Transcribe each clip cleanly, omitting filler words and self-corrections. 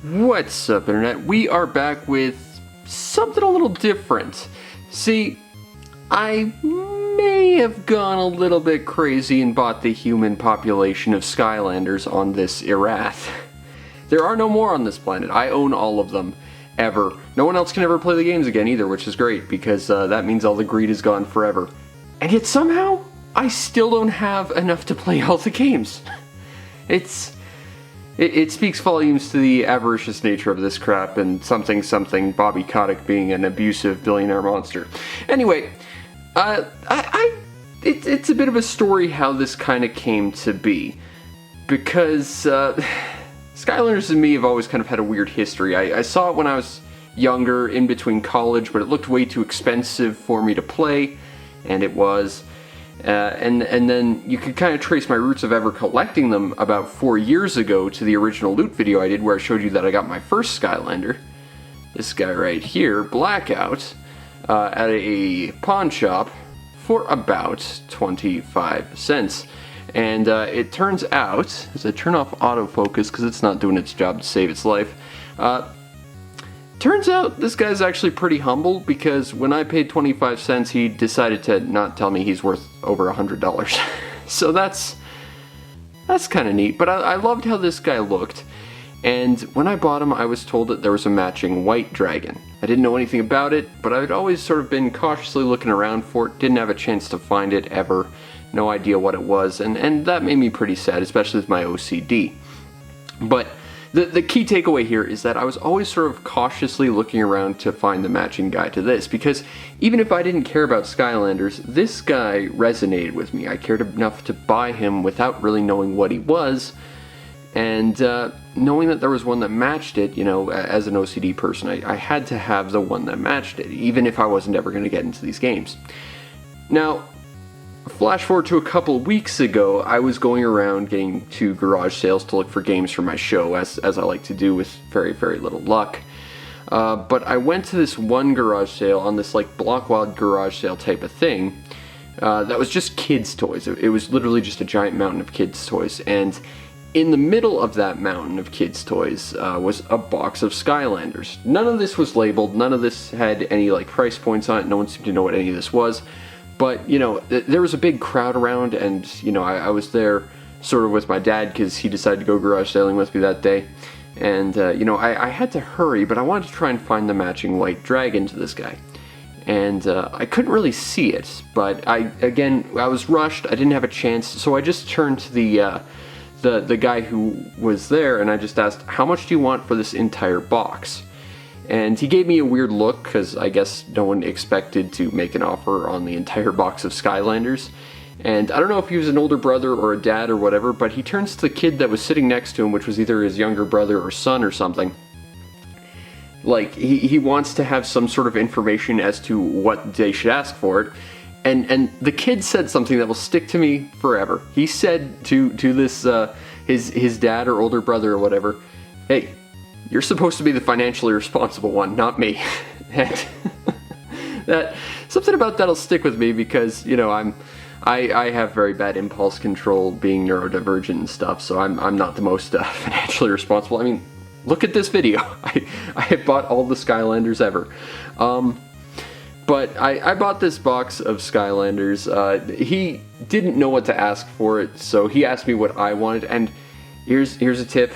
What's up, Internet? We are back with something a little different. See, I may have gone a little bit crazy and bought the human population of Skylanders on this Erath. There are no more on this planet. I own all of them, ever. No one else can ever play the games again either, which is great, because that means all the greed is gone forever. And yet somehow, I still don't have enough to play all the games. It speaks volumes to the avaricious nature of this crap and something Bobby Kotick being an abusive billionaire monster. Anyway, it's a bit of a story how this kind of came to be. Because Skylanders and me have always kind of had a weird history. I saw it when I was younger, in between college, but it looked way too expensive for me to play, and it was. And then you could kind of trace my roots of ever collecting them about 4 years ago to the original loot video I did where I showed you that I got my first Skylander, this guy right here, Blackout, at a pawn shop for about 25 cents. And it turns out, as I turn off autofocus because it's not doing its job to save its life, turns out this guy's actually pretty humble, because when I paid 25 cents, he decided to not tell me he's worth over $100. So that's kind of neat, but I loved how this guy looked. And when I bought him, I was told that there was a matching white dragon. I didn't know anything about it, but I'd always sort of been cautiously looking around for it, didn't have a chance to find it ever, no idea what it was, and that made me pretty sad, especially with my OCD. But the key takeaway here is that I was always sort of cautiously looking around to find the matching guy to this, because even if I didn't care about Skylanders, this guy resonated with me. I cared enough to buy him without really knowing what he was, and knowing that there was one that matched it, you know, as an OCD person, I had to have the one that matched it, even if I wasn't ever going to get into these games. Now, flash forward to a couple of weeks ago, I was going around getting to garage sales to look for games for my show, as I like to do with very, very little luck. But I went to this one garage sale on this like Block Wild garage sale type of thing that was just kids' toys. It was literally just a giant mountain of kids' toys, and in the middle of that mountain of kids' toys was a box of Skylanders. None of this was labeled, none of this had any like price points on it, no one seemed to know what any of this was. But, you know, there was a big crowd around, and, you know, I was there sort of with my dad because he decided to go garage sailing with me that day. And, you know, I had to hurry, but I wanted to try and find the matching white dragon to this guy. And I couldn't really see it, but I was rushed, I didn't have a chance, so I just turned to the guy who was there, and I just asked, how much do you want for this entire box? And he gave me a weird look, because I guess no one expected to make an offer on the entire box of Skylanders. And I don't know if he was an older brother or a dad or whatever, but he turns to the kid that was sitting next to him, which was either his younger brother or son or something. Like, he wants to have some sort of information as to what they should ask for it. And the kid said something that will stick to me forever. He said to this, his dad or older brother or whatever, "Hey, you're supposed to be the financially responsible one, not me." And that something about that'll stick with me, because, you know, I have very bad impulse control, being neurodivergent and stuff, so I'm not the most financially responsible. I mean, look at this video. I have bought all the Skylanders ever. But I bought this box of Skylanders. He didn't know what to ask for it, so he asked me what I wanted, and here's a tip.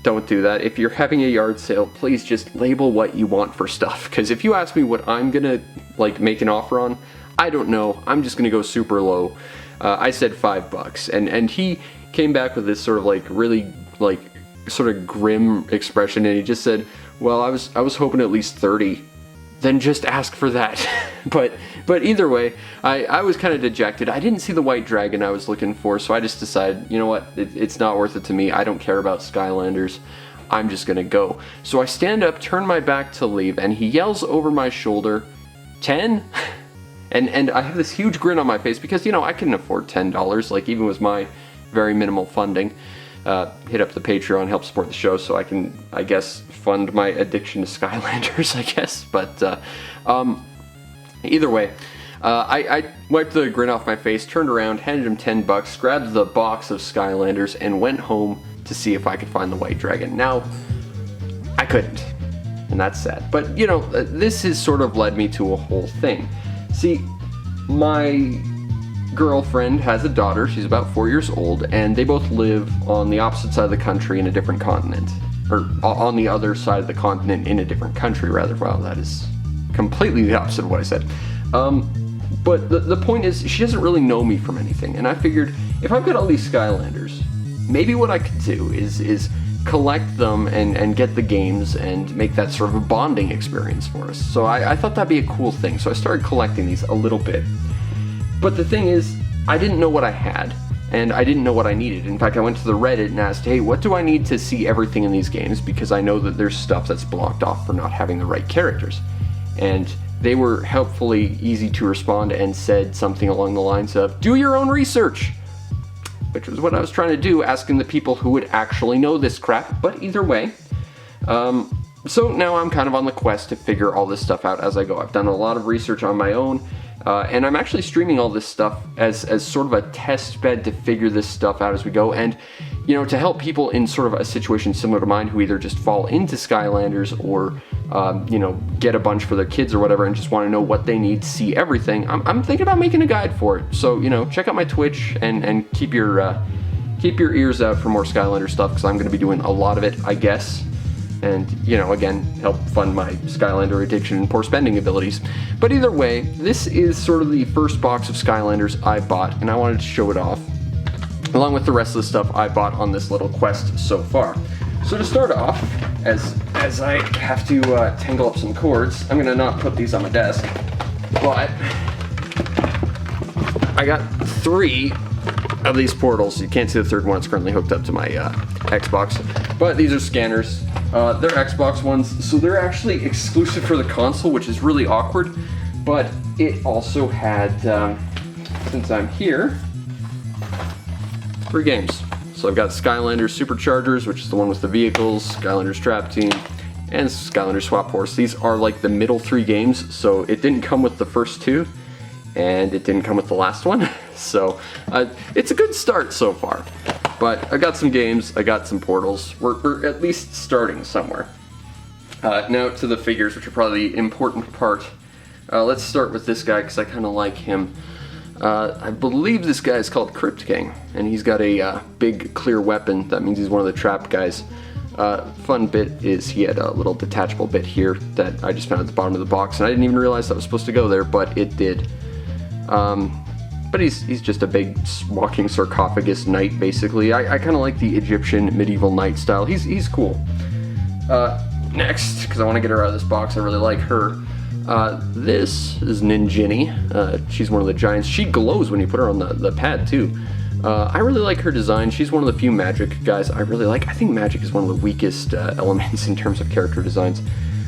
Don't do that. If you're having a yard sale, please just label what you want for stuff. Because if you ask me what I'm gonna like make an offer on, I don't know. I'm just gonna go super low. I said $5, and he came back with this sort of like really like sort of grim expression, and he just said, "Well, I was hoping at least 30." Then just ask for that. but either way, I was kind of dejected. I didn't see the white dragon I was looking for, so I just decided, you know what, it's not worth it to me. I don't care about Skylanders. I'm just gonna go. So I stand up, turn my back to leave, and he yells over my shoulder, 10? And I have this huge grin on my face because, you know, I couldn't afford $10, like even with my very minimal funding. Hit up the Patreon, help support the show, so I can, I guess, fund my addiction to Skylanders, I guess. But either way, I wiped the grin off my face, turned around, handed him $10, grabbed the box of Skylanders, and went home to see if I could find the white dragon. Now, I couldn't. And that's sad. But, you know, this has sort of led me to a whole thing. See, my girlfriend has a daughter. She's about 4 years old, and they both live on the opposite side of the country in a different continent. Or on the other side of the continent in a different country, rather. Wow, that is completely the opposite of what I said. But the point is, she doesn't really know me from anything, and I figured, if I've got all these Skylanders, maybe what I could do is collect them and get the games and make that sort of a bonding experience for us. So I thought that'd be a cool thing, so I started collecting these a little bit. But the thing is, I didn't know what I had, and I didn't know what I needed. In fact, I went to the Reddit and asked, hey, what do I need to see everything in these games? Because I know that there's stuff that's blocked off for not having the right characters. And they were helpfully easy to respond and said something along the lines of, do your own research! Which was what I was trying to do, asking the people who would actually know this crap. But either way, so now I'm kind of on the quest to figure all this stuff out as I go. I've done a lot of research on my own, and I'm actually streaming all this stuff as sort of a test bed to figure this stuff out as we go, and, you know, to help people in sort of a situation similar to mine who either just fall into Skylanders or, you know, get a bunch for their kids or whatever and just want to know what they need, see everything. I'm thinking about making a guide for it. So, you know, check out my Twitch and keep your ears out for more Skylander stuff, because I'm going to be doing a lot of it, I guess. And, you know, again, help fund my Skylander addiction and poor spending abilities. But either way, this is sort of the first box of Skylanders I bought, and I wanted to show it off, along with the rest of the stuff I bought on this little quest so far. So to start off, as I have to tangle up some cords, I'm gonna not put these on my desk, but I got 3 of these portals. You can't see the third one, it's currently hooked up to my Xbox, but these are scanners. They're Xbox ones, so they're actually exclusive for the console, which is really awkward, but it also had, since I'm here, 3 games. So I've got Skylanders Superchargers, which is the one with the vehicles, Skylanders Trap Team, and Skylanders Swap Horse. These are like the middle 3 games, so it didn't come with the first 2, and it didn't come with the last one. So it's a good start so far. But I got some games, I got some portals. We're at least starting somewhere. Now to the figures, which are probably the important part. Let's start with this guy, because I kind of like him. I believe this guy is called Crypt King, and he's got a big clear weapon. That means he's one of the trap guys. Fun bit is he had a little detachable bit here that I just found at the bottom of the box, and I didn't even realize that was supposed to go there, but it did. But he's just a big walking sarcophagus knight, basically. I kind of like the Egyptian medieval knight style. He's cool. Next, because I want to get her out of this box, I really like her. This is Ninjini. She's one of the giants. She glows when you put her on the pad, too. I really like her design. She's one of the few magic guys I really like. I think magic is one of the weakest elements in terms of character designs.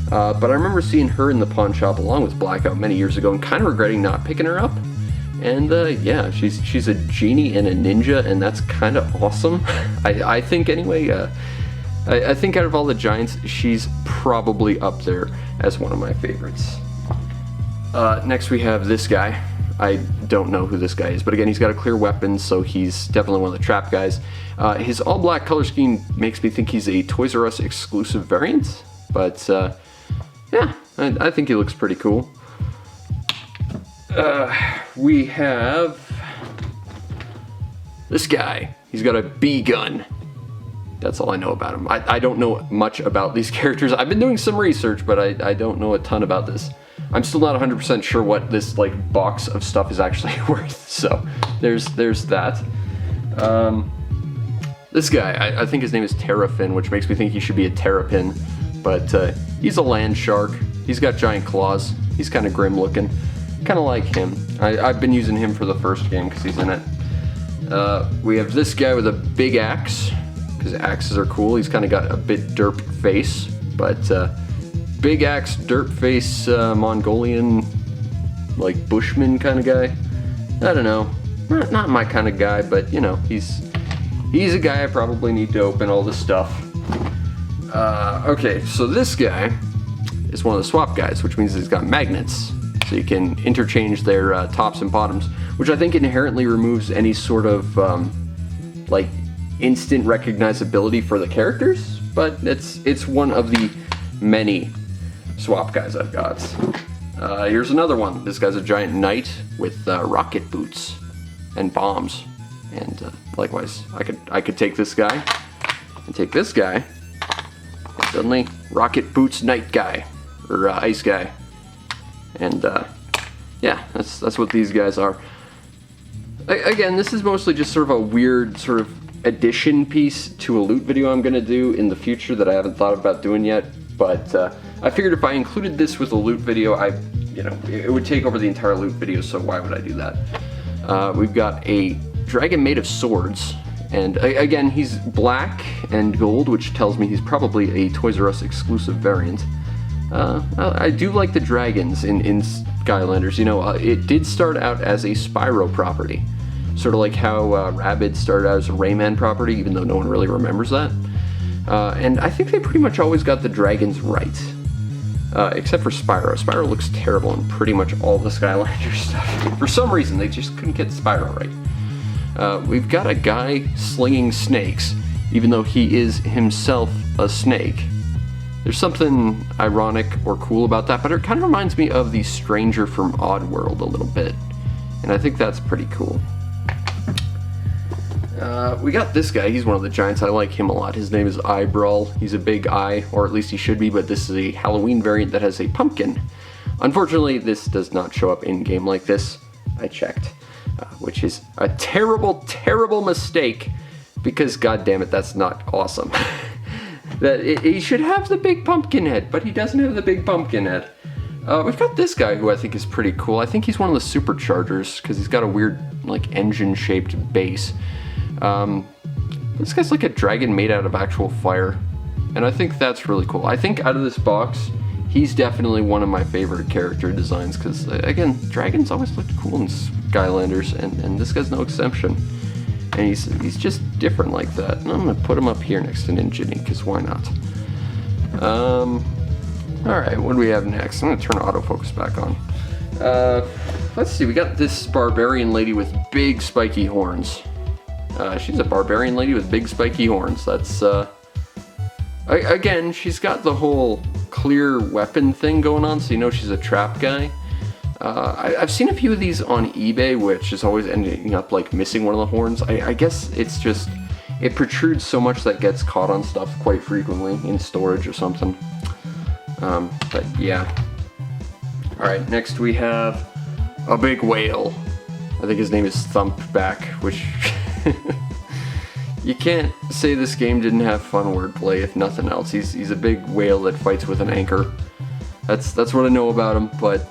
But I remember seeing her in the pawn shop along with Blackout many years ago and kind of regretting not picking her up. And yeah, she's a genie and a ninja, and that's kind of awesome. I think anyway. I think out of all the giants, she's probably up there as one of my favorites. Next we have this guy. I don't know who this guy is, but again, he's got a clear weapon, so he's definitely one of the trap guys. His all-black color scheme makes me think he's a Toys R Us exclusive variant, but yeah, I think he looks pretty cool. We have this guy. He's got a bee gun. That's all I know about him. I don't know much about these characters. I've been doing some research, but I don't know a ton about this. I'm still not 100% sure what this like box of stuff is actually worth. So there's that. This guy, I think his name is Terrafin, which makes me think he should be a terrapin, but he's a land shark. He's got giant claws. He's kind of grim looking. Kind of like him. I've been using him for the first game because he's in it. We have this guy with a big axe, because axes are cool. He's kind of got a bit derp face, but big axe, derp face, Mongolian, like bushman kind of guy. I don't know. Not my kind of guy, but you know, he's a guy I probably need to open all this stuff. Okay, so this guy is one of the swap guys, which means he's got magnets. So you can interchange their tops and bottoms, which I think inherently removes any sort of like instant recognizability for the characters, but it's one of the many swap guys I've got. Here's another one. This guy's a giant knight with rocket boots and bombs. And likewise, I could take this guy and take this guy. And suddenly, rocket boots knight guy, or ice guy. And yeah, that's what these guys are. Again, this is mostly just sort of a weird sort of addition piece to a loot video I'm gonna do in the future that I haven't thought about doing yet. But I figured if I included this with a loot video, it would take over the entire loot video. So why would I do that? We've got a dragon made of swords, and again, he's black and gold, which tells me he's probably a Toys R Us exclusive variant. I do like the dragons in Skylanders. You know, it did start out as a Spyro property, sort of like how Rabbids started out as a Rayman property, even though no one really remembers that. And I think they pretty much always got the dragons right, except for Spyro. Spyro looks terrible in pretty much all the Skylanders stuff. For some reason, they just couldn't get Spyro right. We've got a guy slinging snakes, even though he is himself a snake. There's something ironic or cool about that, but it kind of reminds me of the stranger from Oddworld a little bit, and I think that's pretty cool. We got this guy. He's one of the giants. I like him a lot. His name is Eyebrawl. He's a big eye, or at least he should be, but this is a Halloween variant that has a pumpkin. Unfortunately, this does not show up in-game like this. I checked, which is a terrible, terrible mistake, because goddammit, that's not awesome. He should have the big pumpkin head, but he doesn't have the big pumpkin head. We've got this guy who I think is pretty cool. I think he's one of the superchargers, because he's got a weird, like, engine-shaped base. This guy's like a dragon made out of actual fire, and I think that's really cool. I think out of this box, he's definitely one of my favorite character designs, because, again, dragons always looked cool in Skylanders, and this guy's no exception. And he's just different like that. And I'm gonna put him up here next to Ninjini, because why not? Alright, what do we have next? I'm gonna turn autofocus back on. Let's see, we got this barbarian lady with big spiky horns. She's a barbarian lady with big spiky horns. That's, again, she's got the whole clear weapon thing going on, so you know she's a trap guy. I've seen a few of these on eBay, which is always ending up like missing one of the horns. I guess it's just, it protrudes so much that gets caught on stuff quite frequently in storage or something. But yeah. Alright, next we have a big whale. I think his name is Thumpback, which you can't say this game didn't have fun wordplay if nothing else. He's a big whale that fights with an anchor. That's what I know about him, but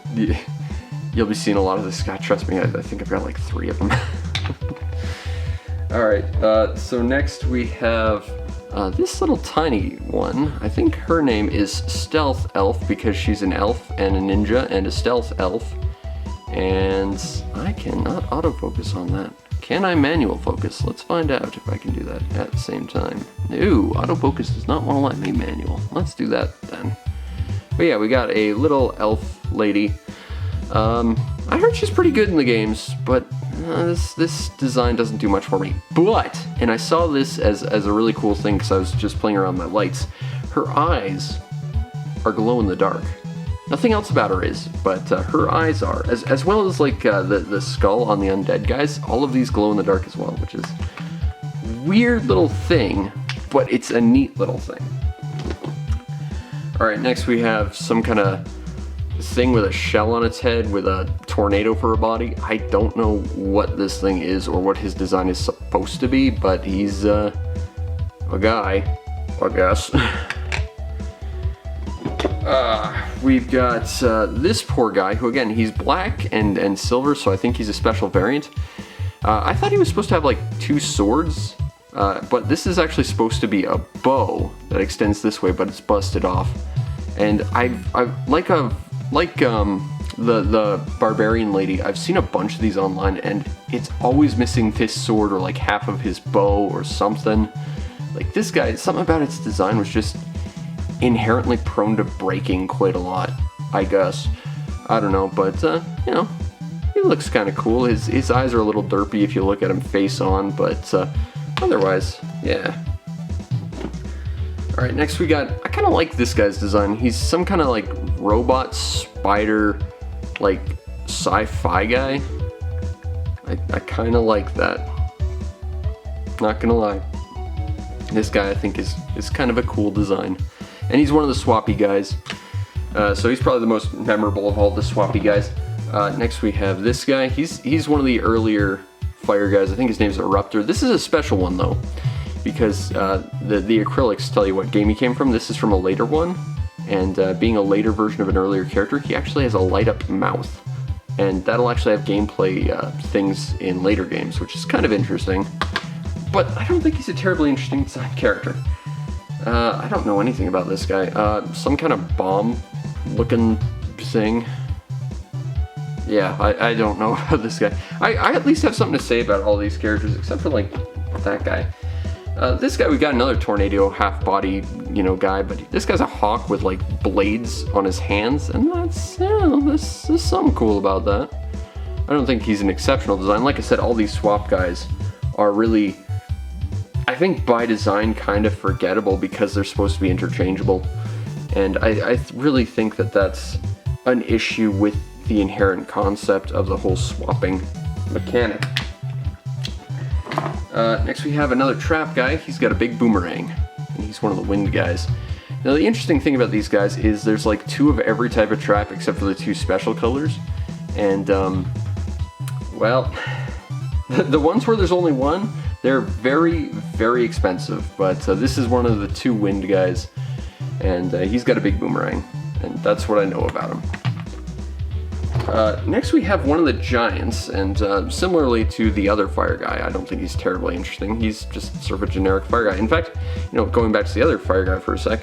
you'll be seeing a lot of this guy. Trust me, I think I've got like 3 of them. Alright, so next we have this little tiny one. I think her name is Stealth Elf, because she's an elf and a ninja and a stealth elf. And I cannot autofocus on that. Can I manual focus? Let's find out if I can do that at the same time. No, autofocus does not want to let me manual. Let's do that then. But yeah, we got a little elf lady. I heard she's pretty good in the games, but this design doesn't do much for me. But, and I saw this as a really cool thing because I was just playing around with my lights, her eyes are glow in the dark. Nothing else about her is, but her eyes are, as well as like the skull on the undead guys, all of these glow in the dark as well, which is a weird little thing, but it's a neat little thing. Alright, next we have some kind of thing with a shell on its head with a tornado for a body. I don't know what this thing is or what his design is supposed to be, but he's a guy, I guess. We've got this poor guy who, again, he's black and silver, so I think he's a special variant. I thought he was supposed to have like 2 swords, but this is actually supposed to be a bow that extends this way, but it's busted off. And I've the barbarian lady, I've seen a bunch of these online, and it's always missing this sword or like half of his bow or something. Like this guy, something about its design was just inherently prone to breaking quite a lot, I guess. I don't know, but you know, he looks kind of cool. His eyes are a little derpy if you look at him face on, but otherwise, yeah. Alright, next we got, I kind of like this guy's design. He's some kind of like robot spider, like sci-fi guy. I kind of like that. Not gonna lie. This guy I think is kind of a cool design. And he's one of the swappy guys. So he's probably the most memorable of all the swappy guys. Next we have this guy. He's one of the earlier fire guys. I think his name's Eruptor. This is a special one though, because the acrylics tell you what game he came from. This is from a later one, and being a later version of an earlier character, he actually has a light up mouth. And that'll actually have gameplay things in later games, which is kind of interesting. But I don't think he's a terribly interesting design character. I don't know anything about this guy. Some kind of bomb-looking thing. Yeah, I don't know about this guy. I at least have something to say about all these characters, except for, like, that guy. This guy, we got another tornado half-body, guy, but this guy's a hawk with, like, blades on his hands, and there's something cool about that. I don't think he's an exceptional design. Like I said, all these swap guys are really, I think by design, kind of forgettable because they're supposed to be interchangeable. And I really think that that's an issue with the inherent concept of the whole swapping mechanic. Next we have another trap guy. He's got a big boomerang, and he's one of the wind guys. Now the interesting thing about these guys is there's like 2 of every type of trap except for the 2 special colors. And, well, the ones where there's only one, they're very, very expensive. But this is one of the 2 wind guys, and he's got a big boomerang, and that's what I know about him. Next we have one of the giants, and similarly to the other fire guy, I don't think he's terribly interesting. He's just sort of a generic fire guy. In fact, going back to the other fire guy for a sec,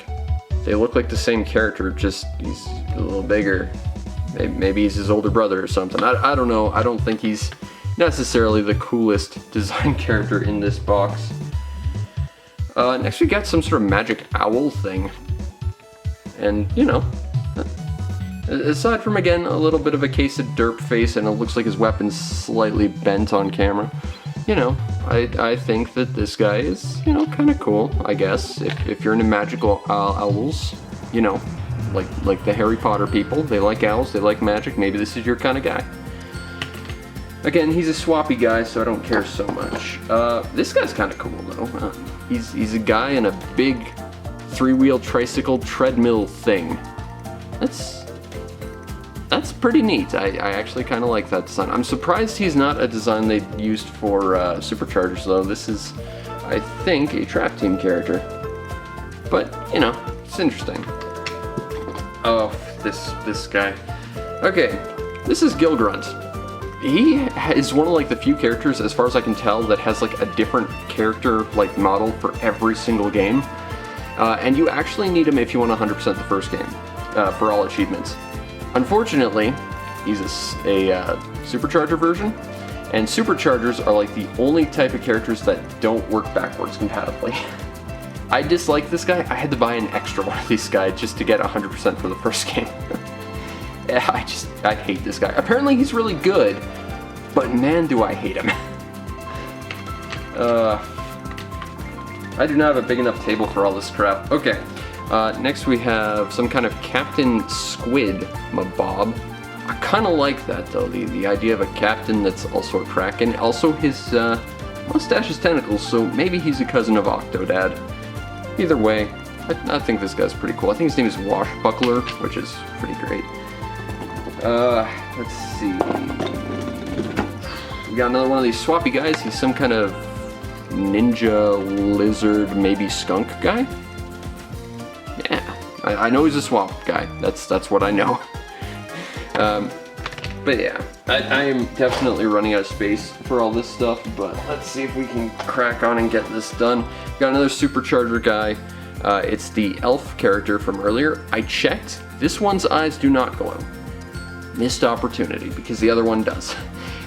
they look like the same character, just he's a little bigger. Maybe he's his older brother or something. I don't know. I don't think he's necessarily the coolest design character in this box. Next we got some sort of magic owl thing. And, aside from, again, a little bit of a case of derp face, and it looks like his weapon's slightly bent on camera, I think that this guy is, kind of cool, I guess. If you're into magical owls, like the Harry Potter people, they like owls, they like magic, maybe this is your kind of guy. Again, he's a swappy guy, so I don't care so much. This guy's kind of cool, though. He's a guy in a big 3-wheel tricycle treadmill thing. That's pretty neat. I actually kind of like that design. I'm surprised he's not a design they used for Superchargers, though. This is, I think, a Trap Team character. But, it's interesting. Oh, this guy. Okay, this is Gilgrunt. He is one of, like, the few characters, as far as I can tell, that has, like, a different character, like, model for every single game. And you actually need him if you want 100% the first game, for all achievements. Unfortunately, he's a Supercharger version, and Superchargers are like the only type of characters that don't work backwards compatibly. I dislike this guy. I had to buy an extra one of these guys just to get 100% for the first game. I hate this guy. Apparently he's really good, but man do I hate him. I do not have a big enough table for all this crap. Okay. Next we have some kind of Captain Squid Mabob. I kind of like that though, the idea of a captain that's also a Kraken. Also his mustache is tentacles, so maybe he's a cousin of Octodad. Either way, I think this guy's pretty cool. I think his name is Washbuckler, which is pretty great. Let's see. We got another one of these swappy guys. He's some kind of ninja, lizard, maybe skunk guy. Yeah, I know he's a swamp guy. That's what I know. But yeah, I am definitely running out of space for all this stuff, but let's see if we can crack on and get this done. Got another Supercharger guy. It's the elf character from earlier. I checked. This one's eyes do not glow. Missed opportunity, because the other one does.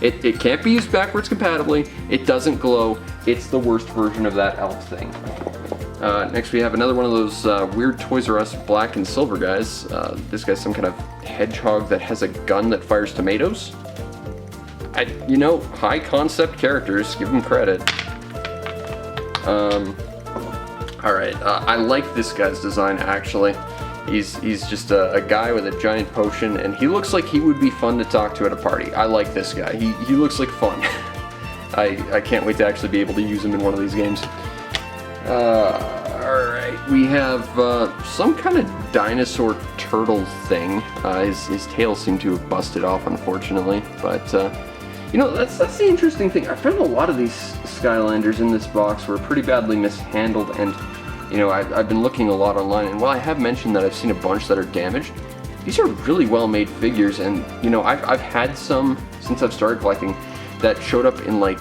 It can't be used backwards compatibly. It doesn't glow. It's the worst version of that elf thing. Next we have another one of those weird Toys R Us black and silver guys. This guy's some kind of hedgehog that has a gun that fires tomatoes. High concept characters, give them credit. Alright, I like this guy's design actually. He's just a guy with a giant potion, and he looks like he would be fun to talk to at a party. I like this guy. He looks like fun. I can't wait to actually be able to use him in one of these games. Alright, we have some kind of dinosaur turtle thing. His tail seemed to have busted off, unfortunately, but you know, that's the interesting thing. I found a lot of these Skylanders in this box were pretty badly mishandled, and you know, I've been looking a lot online, and while I have mentioned that I've seen a bunch that are damaged, these are really well made figures, and you know, I've had some since I've started collecting that showed up in like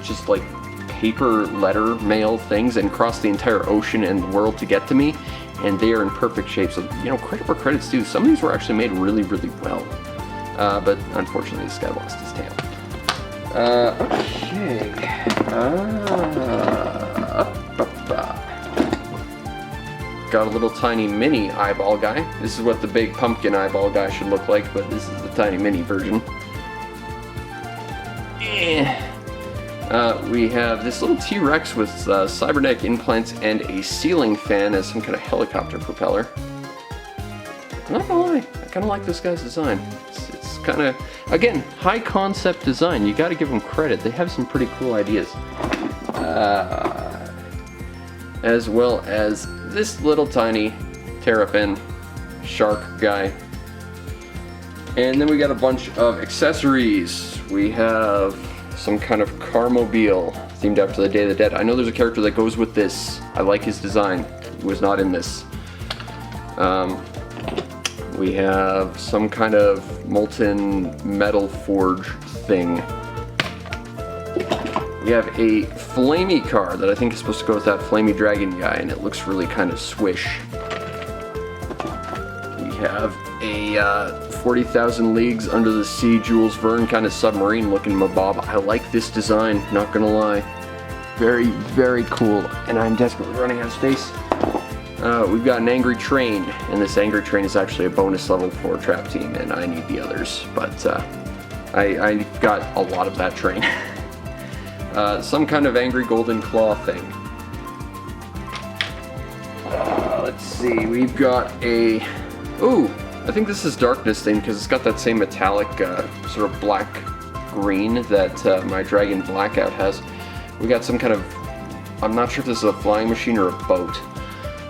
just like paper letter mail things and crossed the entire ocean and the world to get to me, and they are in perfect shape. So you know, credit where credit's due. Some of these were actually made really, really well, but unfortunately this guy lost his tail. Okay. Got a little tiny mini eyeball guy. This is what the big pumpkin eyeball guy should look like, but this is the tiny mini version. We have this little T-Rex with cybernetic implants and a ceiling fan as some kind of helicopter propeller. I'm not gonna lie, I kind of like this guy's design. It's kind of, again, high concept design. You got to give them credit. They have some pretty cool ideas. As well as this little tiny Terrapin shark guy. And then we got a bunch of accessories. We have some kind of carmobile themed after the Day of the Dead. I know there's a character that goes with this. I like his design. He was not in this. We have some kind of molten metal forge thing. We have a flamey car that I think is supposed to go with that flamey dragon guy, and it looks really kind of swish. We have a 40,000 Leagues Under the Sea Jules Verne kind of submarine looking mabob. I like this design, not gonna lie. Very, very cool, and I'm desperately running out of space. We've got an angry train, and this angry train is actually a bonus level for Trap Team, and I need the others, but I got a lot of that train. Some kind of angry golden claw thing. Let's see, we've got a... Ooh, I think this is darkness thing because it's got that same metallic sort of black-green that my Dragon Blackout has. We got some kind of... I'm not sure if this is a flying machine or a boat,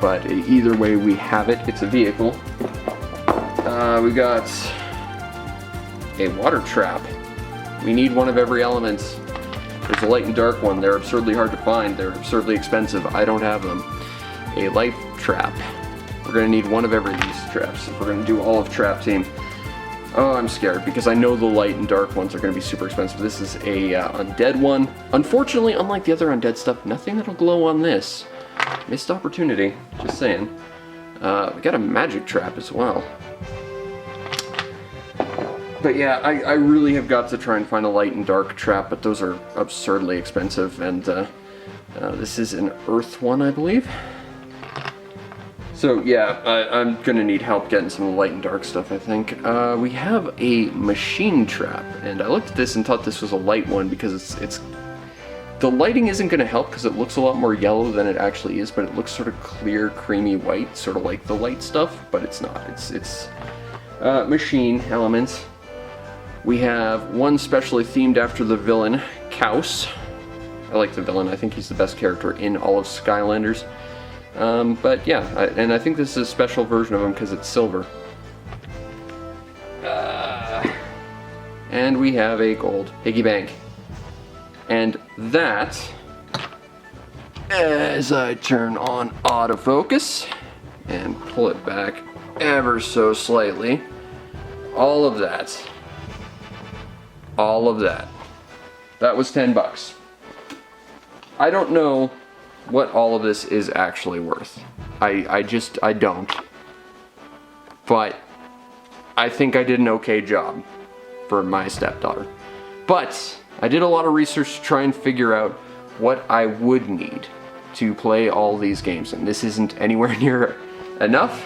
but either way we have it. It's a vehicle. We got a water trap. We need one of every element. There's a light and dark one. They're absurdly hard to find. They're absurdly expensive. I don't have them. A life trap. We're going to need one of every of these traps if we're going to do all of Trap Team. Oh, I'm scared because I know the light and dark ones are going to be super expensive. This is a undead one. Unfortunately, unlike the other undead stuff, nothing that'll glow on this. Missed opportunity, just saying. We got a magic trap as well. But yeah, I really have got to try and find a light and dark trap, but those are absurdly expensive, and this is an earth one, I believe. So yeah, I'm gonna need help getting some light and dark stuff, I think. We have a machine trap, and I looked at this and thought this was a light one because it's the lighting isn't gonna help because it looks a lot more yellow than it actually is, but it looks sort of clear, creamy white, sort of like the light stuff, but it's not. It's machine elements. We have one specially themed after the villain, Kaus. I like the villain. I think he's the best character in all of Skylanders. But yeah, and I think this is a special version of him because it's silver. And we have a gold piggy bank. And that, as I turn on autofocus and pull it back ever so slightly, all of that, that was $10. I don't know what all of this is actually worth. I don't. But I think I did an okay job for my stepdaughter. But I did a lot of research to try and figure out what I would need to play all these games, and this isn't anywhere near enough.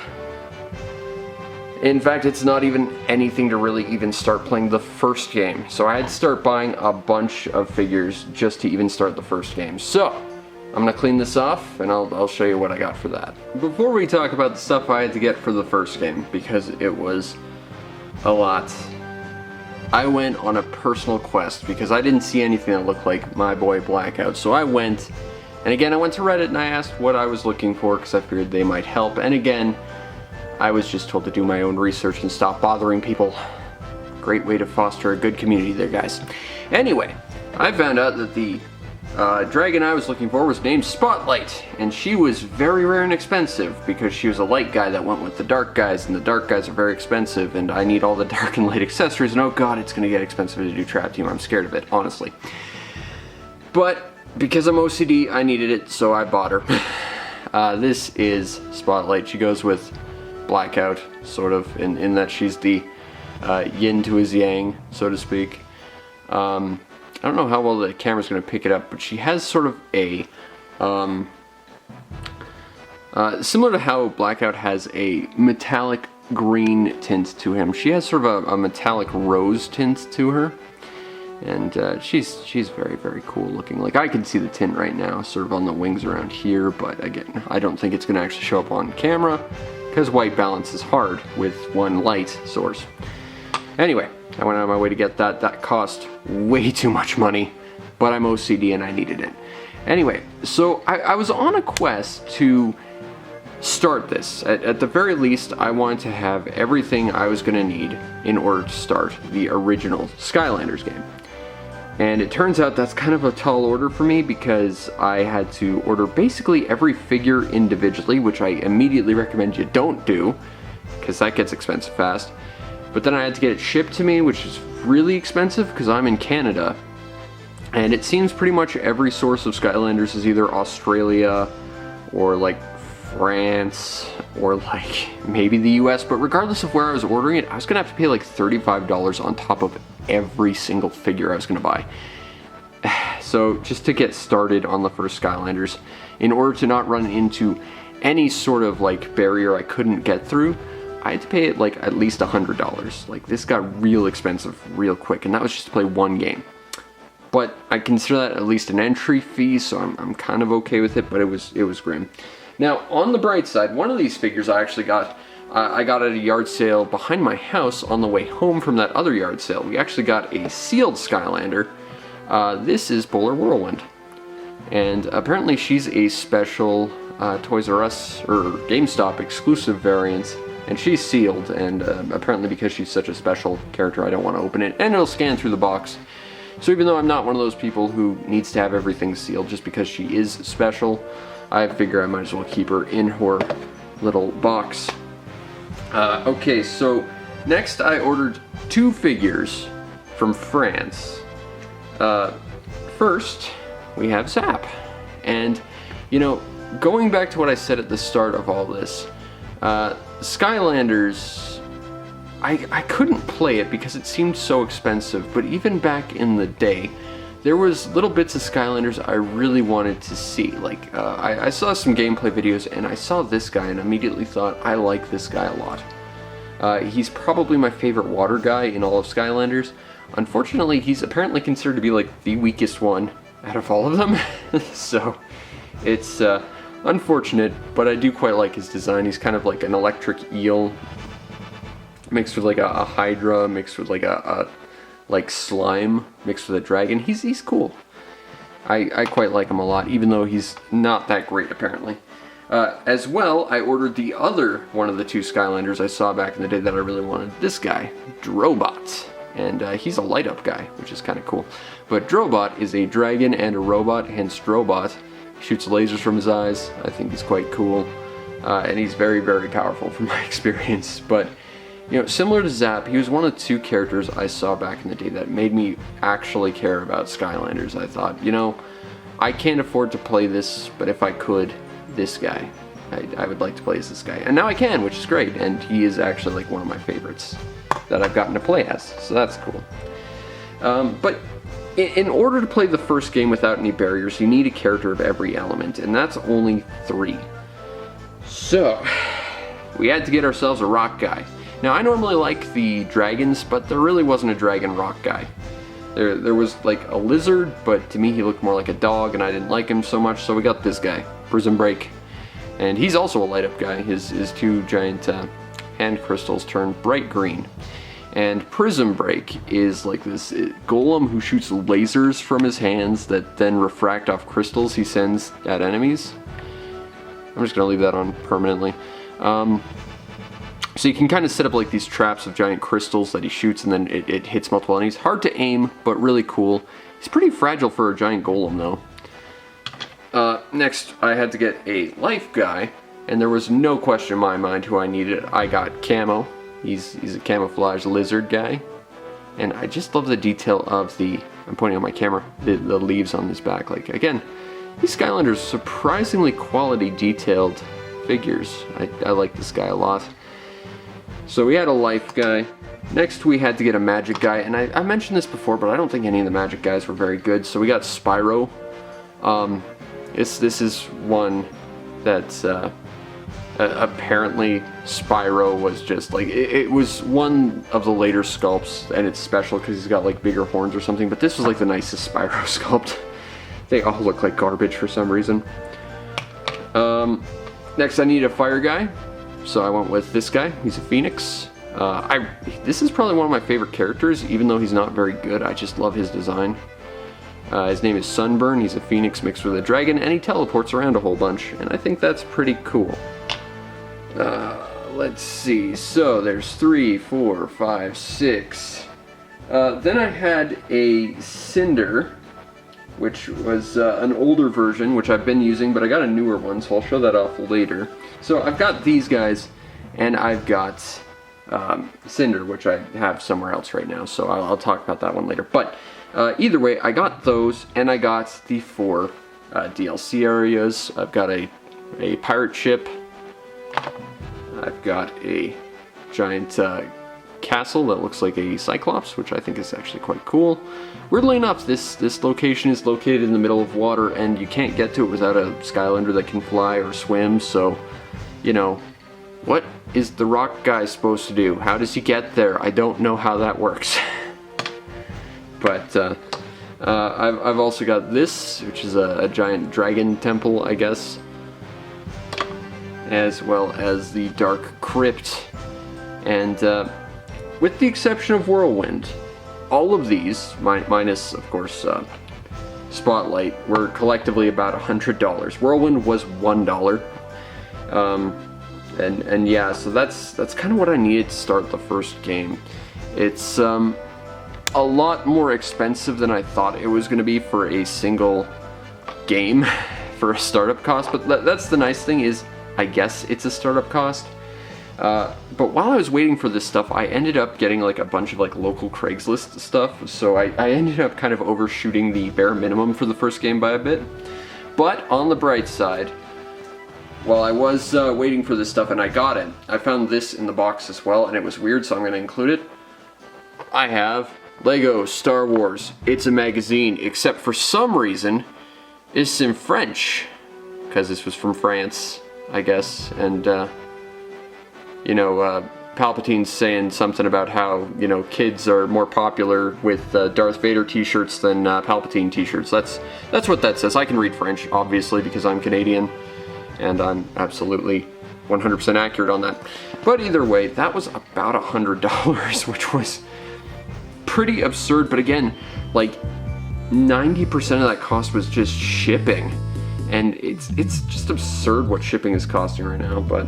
In fact, it's not even anything to really even start playing the first game. So I had to start buying a bunch of figures just to even start the first game. So, I'm gonna clean this off and I'll show you what I got for that. Before we talk about the stuff I had to get for the first game, because it was a lot, I went on a personal quest because I didn't see anything that looked like my boy Blackout. So I went, and again I went to Reddit and I asked what I was looking for because I figured they might help. And again, I was just told to do my own research and stop bothering people. Great way to foster a good community there, guys. Anyway, I found out that the dragon I was looking for was named Spotlight, and she was very rare and expensive because she was a light guy that went with the dark guys, and the dark guys are very expensive, and I need all the dark and light accessories, and oh god, it's gonna get expensive to do Trap Team. I'm scared of it, honestly. But because I'm OCD, I needed it, so I bought her. This is Spotlight. She goes with Blackout, sort of, in that she's the yin to his yang, so to speak. I don't know how well the camera's going to pick it up, but she has sort of a, similar to how Blackout has a metallic green tint to him, she has sort of a metallic rose tint to her, and she's very, very cool looking. Like, I can see the tint right now, sort of on the wings around here, but again, I don't think it's going to actually show up on camera, because white balance is hard with one light source. Anyway, I went out of my way to get that. That cost way too much money, but I'm OCD and I needed it. Anyway, so I was on a quest to start this. At the very least, I wanted to have everything I was going to need in order to start the original Skylanders game. And it turns out that's kind of a tall order for me because I had to order basically every figure individually, which I immediately recommend you don't do, because that gets expensive fast. But then I had to get it shipped to me, which is really expensive because I'm in Canada. And it seems pretty much every source of Skylanders is either Australia or like France or like maybe the US. But regardless of where I was ordering it, I was gonna have to pay like $35 on top of every single figure I was gonna buy. So just to get started on the first Skylanders, in order to not run into any sort of like barrier I couldn't get through, I had to pay it like at least $100. Like, this got real expensive real quick, and that was just to play one game. But I consider that at least an entry fee, so I'm kind of okay with it, but it was grim. Now, on the bright side, one of these figures I actually got, I got at a yard sale behind my house on the way home from that other yard sale. We actually got a sealed Skylander. This is Bowler Whirlwind. And apparently she's a special Toys R Us or GameStop exclusive variant. And she's sealed, and apparently because she's such a special character, I don't want to open it. And it'll scan through the box. So even though I'm not one of those people who needs to have everything sealed just because she is special, I figure I might as well keep her in her little box. Okay, so next I ordered 2 figures from France. First, we have Zap. And, you know, going back to what I said at the start of all this, Skylanders, I couldn't play it because it seemed so expensive, but even back in the day, there was little bits of Skylanders I really wanted to see. Like, I saw some gameplay videos and I saw this guy and immediately thought, I like this guy a lot. He's probably my favorite water guy in all of Skylanders. Unfortunately, he's apparently considered to be like the weakest one out of all of them, so it's unfortunate, but I do quite like his design. He's kind of like an electric eel mixed with like a hydra, mixed with like a like slime, mixed with a dragon. He's cool. I quite like him a lot, even though he's not that great apparently. As well, I ordered the other one of the 2 Skylanders I saw back in the day that I really wanted. This guy, Drobot. And he's a light up guy, which is kind of cool. But Drobot is a dragon and a robot, hence Drobot. Shoots lasers from his eyes. I think he's quite cool. And he's very, very powerful from my experience. But, you know, similar to Zap, he was one of 2 characters I saw back in the day that made me actually care about Skylanders. I thought, you know, I can't afford to play this, but if I could, this guy. I would like to play as this guy. And now I can, which is great. And he is actually like one of my favorites that I've gotten to play as. So that's cool. But in order to play the first game without any barriers, you need a character of every element, and that's only 3. So, we had to get ourselves a rock guy. Now, I normally like the dragons, but there really wasn't a dragon rock guy. There was like a lizard, but to me he looked more like a dog, and I didn't like him so much, so we got this guy, Prism Break. And he's also a light up guy. His two giant hand crystals turn bright green. And Prism Break is like this golem who shoots lasers from his hands that then refract off crystals he sends at enemies. I'm just gonna leave that on permanently. So you can kind of set up like these traps of giant crystals that he shoots, and then it hits multiple enemies. Hard to aim, but really cool. He's pretty fragile for a giant golem though. Next, I had to get a life guy, and there was no question in my mind who I needed. I got Camo. He's a camouflage lizard guy, and I just love the detail of the, I'm pointing on my camera, the leaves on his back. Like, again, these Skylanders are surprisingly quality detailed figures. I like this guy a lot. So we had a life guy. Next we had to get a magic guy, and I mentioned this before, but I don't think any of the magic guys were very good, so we got Spyro. This is one that's apparently Spyro was just like, it was one of the later sculpts, and it's special because he's got like bigger horns or something, but this was like the nicest Spyro sculpt. They all look like garbage for some reason. Next I need a fire guy, so I went with this guy. He's a phoenix. This is probably one of my favorite characters, even though he's not very good. I just love his design. His name is Sunburn. He's a phoenix mixed with a dragon, and he teleports around a whole bunch, and I think that's pretty cool. Let's see, so there's 3, 4, 5, 6. Then I had a Cinder, which was an older version, which I've been using, but I got a newer one, so I'll show that off later. So I've got these guys, and I've got Cinder, which I have somewhere else right now, so I'll talk about that one later. But either way, I got those, and I got the 4 DLC areas. I've got a pirate ship. I've got a giant castle that looks like a Cyclops, which I think is actually quite cool. Weirdly enough, this location is located in the middle of water, and you can't get to it without a Skylander that can fly or swim, so, you know, what is the rock guy supposed to do? How does he get there? I don't know how that works. But I've also got this, which is a giant dragon temple, I guess, as well as the Dark Crypt, and with the exception of Whirlwind, all of these, minus of course Spotlight, were collectively about $100. Whirlwind was $1, and yeah, so that's kind of what I needed to start the first game. It's a lot more expensive than I thought it was going to be for a single game for a startup cost, but that's the nice thing is, I guess it's a startup cost. But while I was waiting for this stuff, I ended up getting like a bunch of like local Craigslist stuff, so I ended up kind of overshooting the bare minimum for the first game by a bit. But on the bright side, while I was waiting for this stuff and I got it, I found this in the box as well, and it was weird, so I'm going to include it. I have Lego Star Wars It's a Magazine, except for some reason it's in French, because this was from France, I guess, and you know, Palpatine's saying something about how, you know, kids are more popular with Darth Vader t-shirts than Palpatine t-shirts. That's what that says. I can read French, obviously, because I'm Canadian, and I'm absolutely 100% accurate on that. But either way, that was about $100, which was pretty absurd. But again, like 90% of that cost was just shipping, and it's just absurd what shipping is costing right now. But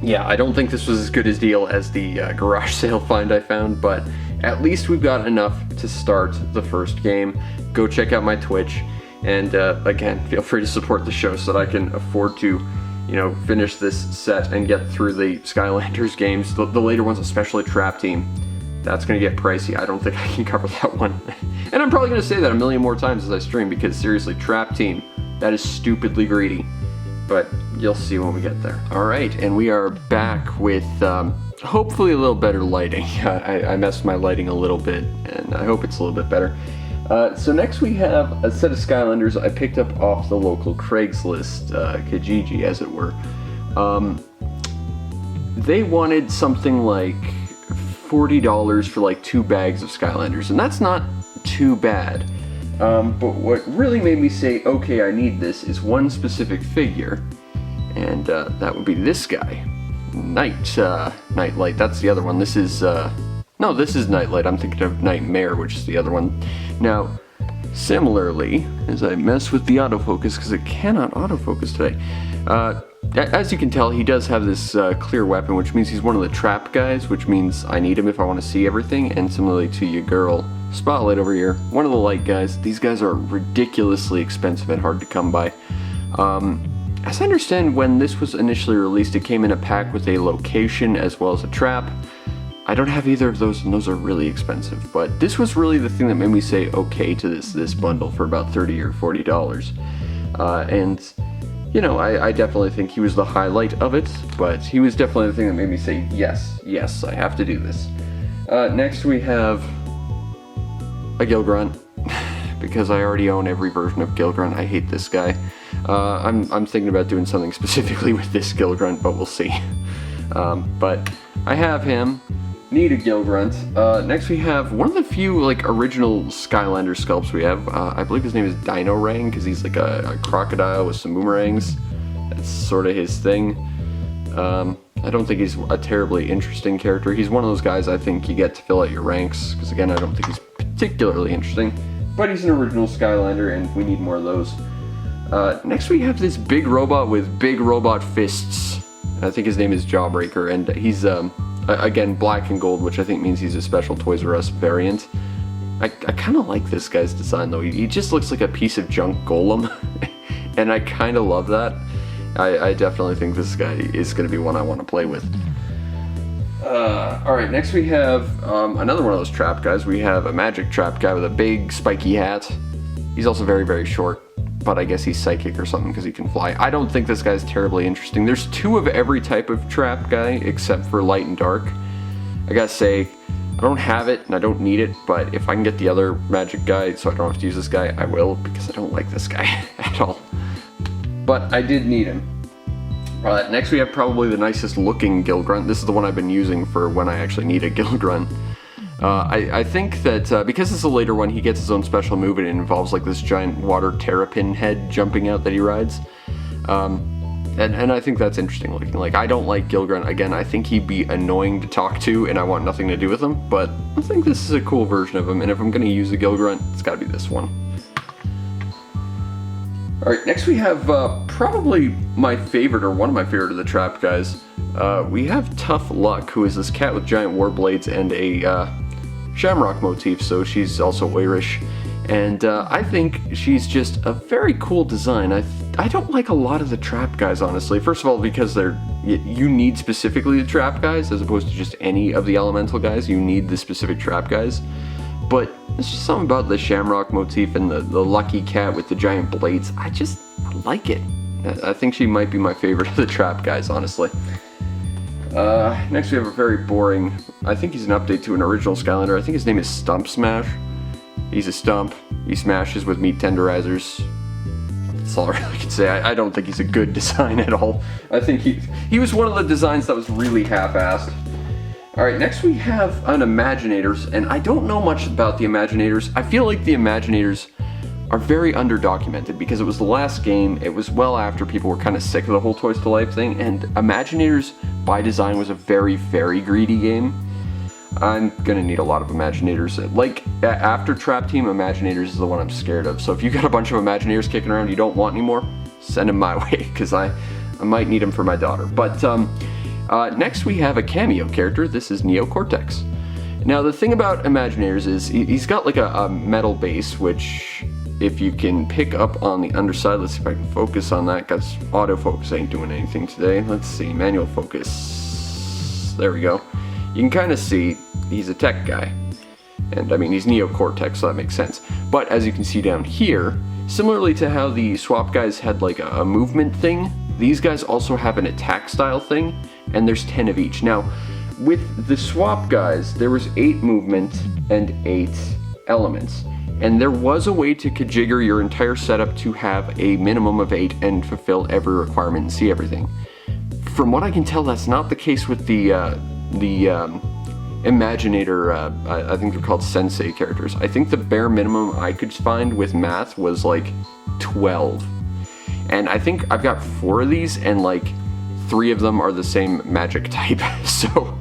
yeah, I don't think this was as good a deal as the garage sale find I found, but at least we've got enough to start the first game. Go check out my Twitch, and again, feel free to support the show so that I can afford to, you know, finish this set and get through the Skylanders games. The later ones, especially Trap Team, that's going to get pricey. I don't think I can cover that one. And I'm probably going to say that a million more times as I stream, because seriously, Trap Team, that is stupidly greedy. But you'll see when we get there. Alright, and we are back with hopefully a little better lighting. I messed my lighting a little bit, and I hope it's a little bit better. So next we have a set of Skylanders I picked up off the local Craigslist, Kijiji as it were. They wanted something like $40 for like 2 bags of Skylanders, and that's not too bad. But what really made me say, okay, I need this, is one specific figure, and that would be this guy. Nightlight, that's the other one. This is, no, this is Nightlight. I'm thinking of Nightmare, which is the other one. Now, similarly, as I mess with the autofocus, because it cannot autofocus today, as you can tell, he does have this clear weapon, which means he's one of the trap guys, which means I need him if I want to see everything, and similarly to your girl, Spotlight over here, one of the light guys. These guys are ridiculously expensive and hard to come by. As I understand, when this was initially released, it came in a pack with a location as well as a trap. I don't have either of those, and those are really expensive, but this was really the thing that made me say okay to this bundle for about $30 or $40. And, you know, I definitely think he was the highlight of it, but he was definitely the thing that made me say, yes, I have to do this. Next we have a Gilgrunt, because I already own every version of Gilgrunt. I hate this guy. I'm thinking about doing something specifically with this Gilgrunt, but we'll see. But I have him. Need a Gilgrunt. Next we have one of the few like original Skylander sculpts we have. I believe his name is Dinorang, because he's like a crocodile with some boomerangs. That's sort of his thing. I don't think he's a terribly interesting character. He's one of those guys I think you get to fill out your ranks, because again, I don't think he's particularly interesting. But he's an original Skylander, and we need more of those. Next we have this big robot with big robot fists. I think his name is Jawbreaker, and he's, again, black and gold, which I think means he's a special Toys R Us variant. I kind of like this guy's design, though. He just looks like a piece of junk golem, and I kind of love that. I definitely think this guy is going to be one I want to play with. Alright, next we have another one of those trap guys. We have a magic trap guy with a big spiky hat. He's also very, very short, but I guess he's psychic or something because he can fly. I don't think this guy's terribly interesting. There's two of every type of trap guy except for light and dark. I gotta say, I don't have it and I don't need it, but if I can get the other magic guy so I don't have to use this guy, I will, because I don't like this guy at all. But I did need him. Next we have probably the nicest looking Gilgrunt. This is the one I've been using for when I actually need a Gilgrunt. I think that because it's a later one, he gets his own special move, and it involves like this giant water terrapin head jumping out that he rides. And I think that's interesting looking. Like, I don't like Gilgrunt. Again, I think he'd be annoying to talk to, and I want nothing to do with him, but I think this is a cool version of him, and if I'm going to use a Gilgrunt, it's got to be this one. Alright, next we have probably my favorite, or one of my favorite of the trap guys. We have Tough Luck, who is this cat with giant war blades and a shamrock motif, so she's also Irish. And I think she's just a very cool design. I don't like a lot of the trap guys, honestly. First of all, because you need specifically the trap guys, as opposed to just any of the elemental guys. You need the specific trap guys. But there's just something about the shamrock motif and the lucky cat with the giant blades. I like it. I think she might be my favorite of the trap guys, honestly. Next we have a very boring, I think he's an update to an original Skylander. I think his name is Stump Smash. He's a stump. He smashes with meat tenderizers. That's all I really can say. I don't think he's a good design at all. I think he was one of the designs that was really half-assed. Alright, next we have an Imaginators, and I don't know much about the Imaginators. I feel like the Imaginators are very underdocumented because it was the last game. It was well after people were kind of sick of the whole Toys to Life thing, and Imaginators by design was a very, very greedy game. I'm gonna need a lot of Imaginators. Like, after Trap Team, Imaginators is the one I'm scared of. So if you got a bunch of Imaginators kicking around you don't want anymore, send them my way, because I might need them for my daughter. But next we have a cameo character. This is Neocortex. Now the thing about Imaginators is he's got like a metal base, which if you can pick up on the underside, let's see if I can focus on that, because autofocus ain't doing anything today. Let's see, manual focus. There we go. You can kind of see he's a tech guy. And I mean, he's Neocortex, so that makes sense. But as you can see down here, similarly to how the swap guys had like a movement thing, these guys also have an attack style thing, and there's 10 of each. Now, with the swap guys, there was 8 movement and 8 elements. And there was a way to configure your entire setup to have a minimum of 8 and fulfill every requirement and see everything. From what I can tell, that's not the case with the Imaginator, I think they're called Sensei characters. I think the bare minimum I could find with math was like 12. And I think I've got 4 of these, and like 3 of them are the same magic type. So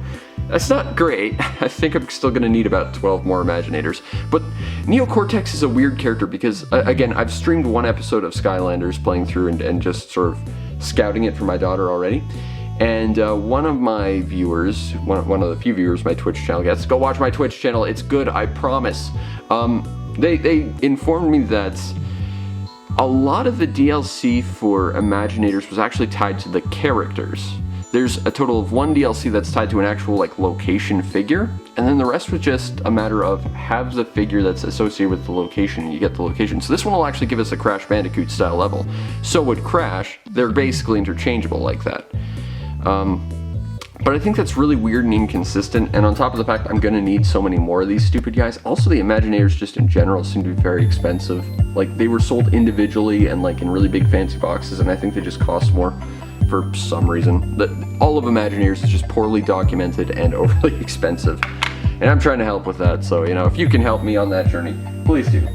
that's not great. I think I'm still gonna need about 12 more Imaginators. But Neocortex is a weird character because, again, I've streamed 1 episode of Skylanders playing through and just sort of scouting it for my daughter already. And one of my viewers, one of the few viewers my Twitch channel gets, go watch my Twitch channel, it's good, I promise. They informed me that a lot of the DLC for Imaginators was actually tied to the characters. There's a total of 1 DLC that's tied to an actual like location figure, and then the rest was just a matter of have the figure that's associated with the location, and you get the location. So this one will actually give us a Crash Bandicoot style level. So with Crash, they're basically interchangeable like that. But I think that's really weird and inconsistent, and on top of the fact I'm gonna need so many more of these stupid guys. Also, the Imaginators just in general seem to be very expensive. Like, they were sold individually and like in really big fancy boxes, and I think they just cost more for some reason. All of Imaginators is just poorly documented and overly expensive. And I'm trying to help with that, so, you know, if you can help me on that journey, please do.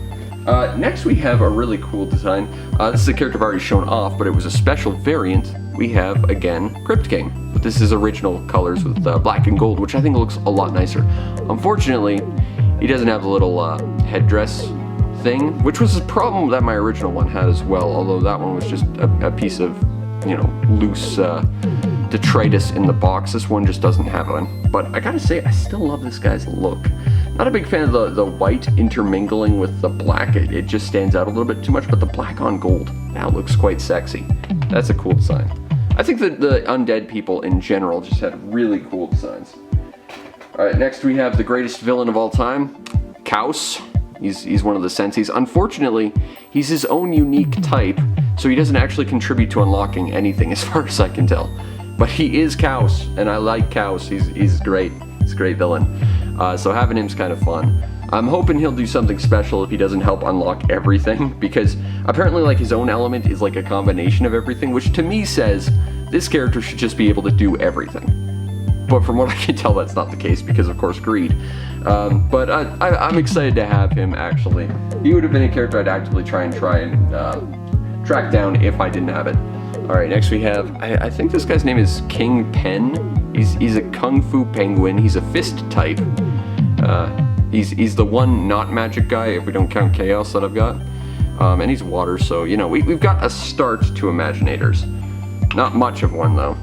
Next we have a really cool design. This is a character I've already shown off, but it was a special variant. We have, again, Crypt King. But this is original colors with black and gold, which I think looks a lot nicer. Unfortunately, he doesn't have the little headdress thing, which was a problem that my original one had as well, although that one was just a piece of, you know, loose detritus in the box. This one just doesn't have one. But I gotta say, I still love this guy's look. Not a big fan of the white intermingling with the black. It just stands out a little bit too much, but the black on gold now looks quite sexy. That's a cool design. I think that the undead people in general just had really cool designs. Alright, next we have the greatest villain of all time, Chaos. He's one of the senseis. Unfortunately, he's his own unique type, so he doesn't actually contribute to unlocking anything as far as I can tell. But he is Chaos, and I like Chaos. He's great. He's a great villain. So having him's kind of fun. I'm hoping he'll do something special if he doesn't help unlock everything, because apparently like his own element is like a combination of everything, which to me says this character should just be able to do everything. But from what I can tell, that's not the case, because of course greed. But I'm excited to have him, actually. He would have been a character I'd actively try and track down if I didn't have it. Alright, next we have, I think this guy's name is King Pen. He's a Kung Fu Penguin. He's a fist type. He's the one not magic guy, if we don't count Chaos that I've got. And he's water, so, you know, we've got a start to Imaginators. Not much of one, though.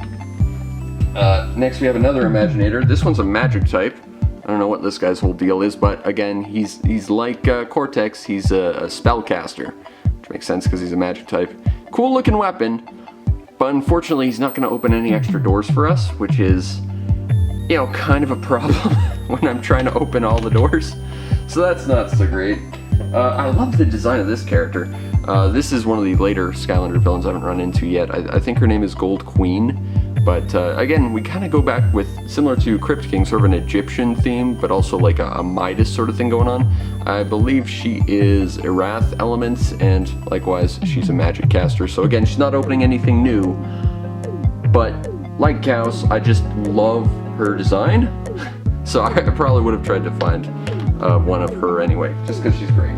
Next we have another Imaginator. This one's a magic type. I don't know what this guy's whole deal is, but again, he's like Cortex. He's a spellcaster, which makes sense because he's a magic type. Cool looking weapon, but unfortunately he's not going to open any extra doors for us, which is, you know, kind of a problem when I'm trying to open all the doors. So that's not so great. I love the design of this character. This is one of the later Skylander villains I haven't run into yet. I think her name is Gold Queen. But again, we kind of go back with, similar to Crypt King, sort of an Egyptian theme, but also like a Midas sort of thing going on. I believe she is Erath elements, and likewise, she's a magic caster. So again, she's not opening anything new, but like Chaos, I just love her design. So I probably would have tried to find one of her anyway, just because she's great.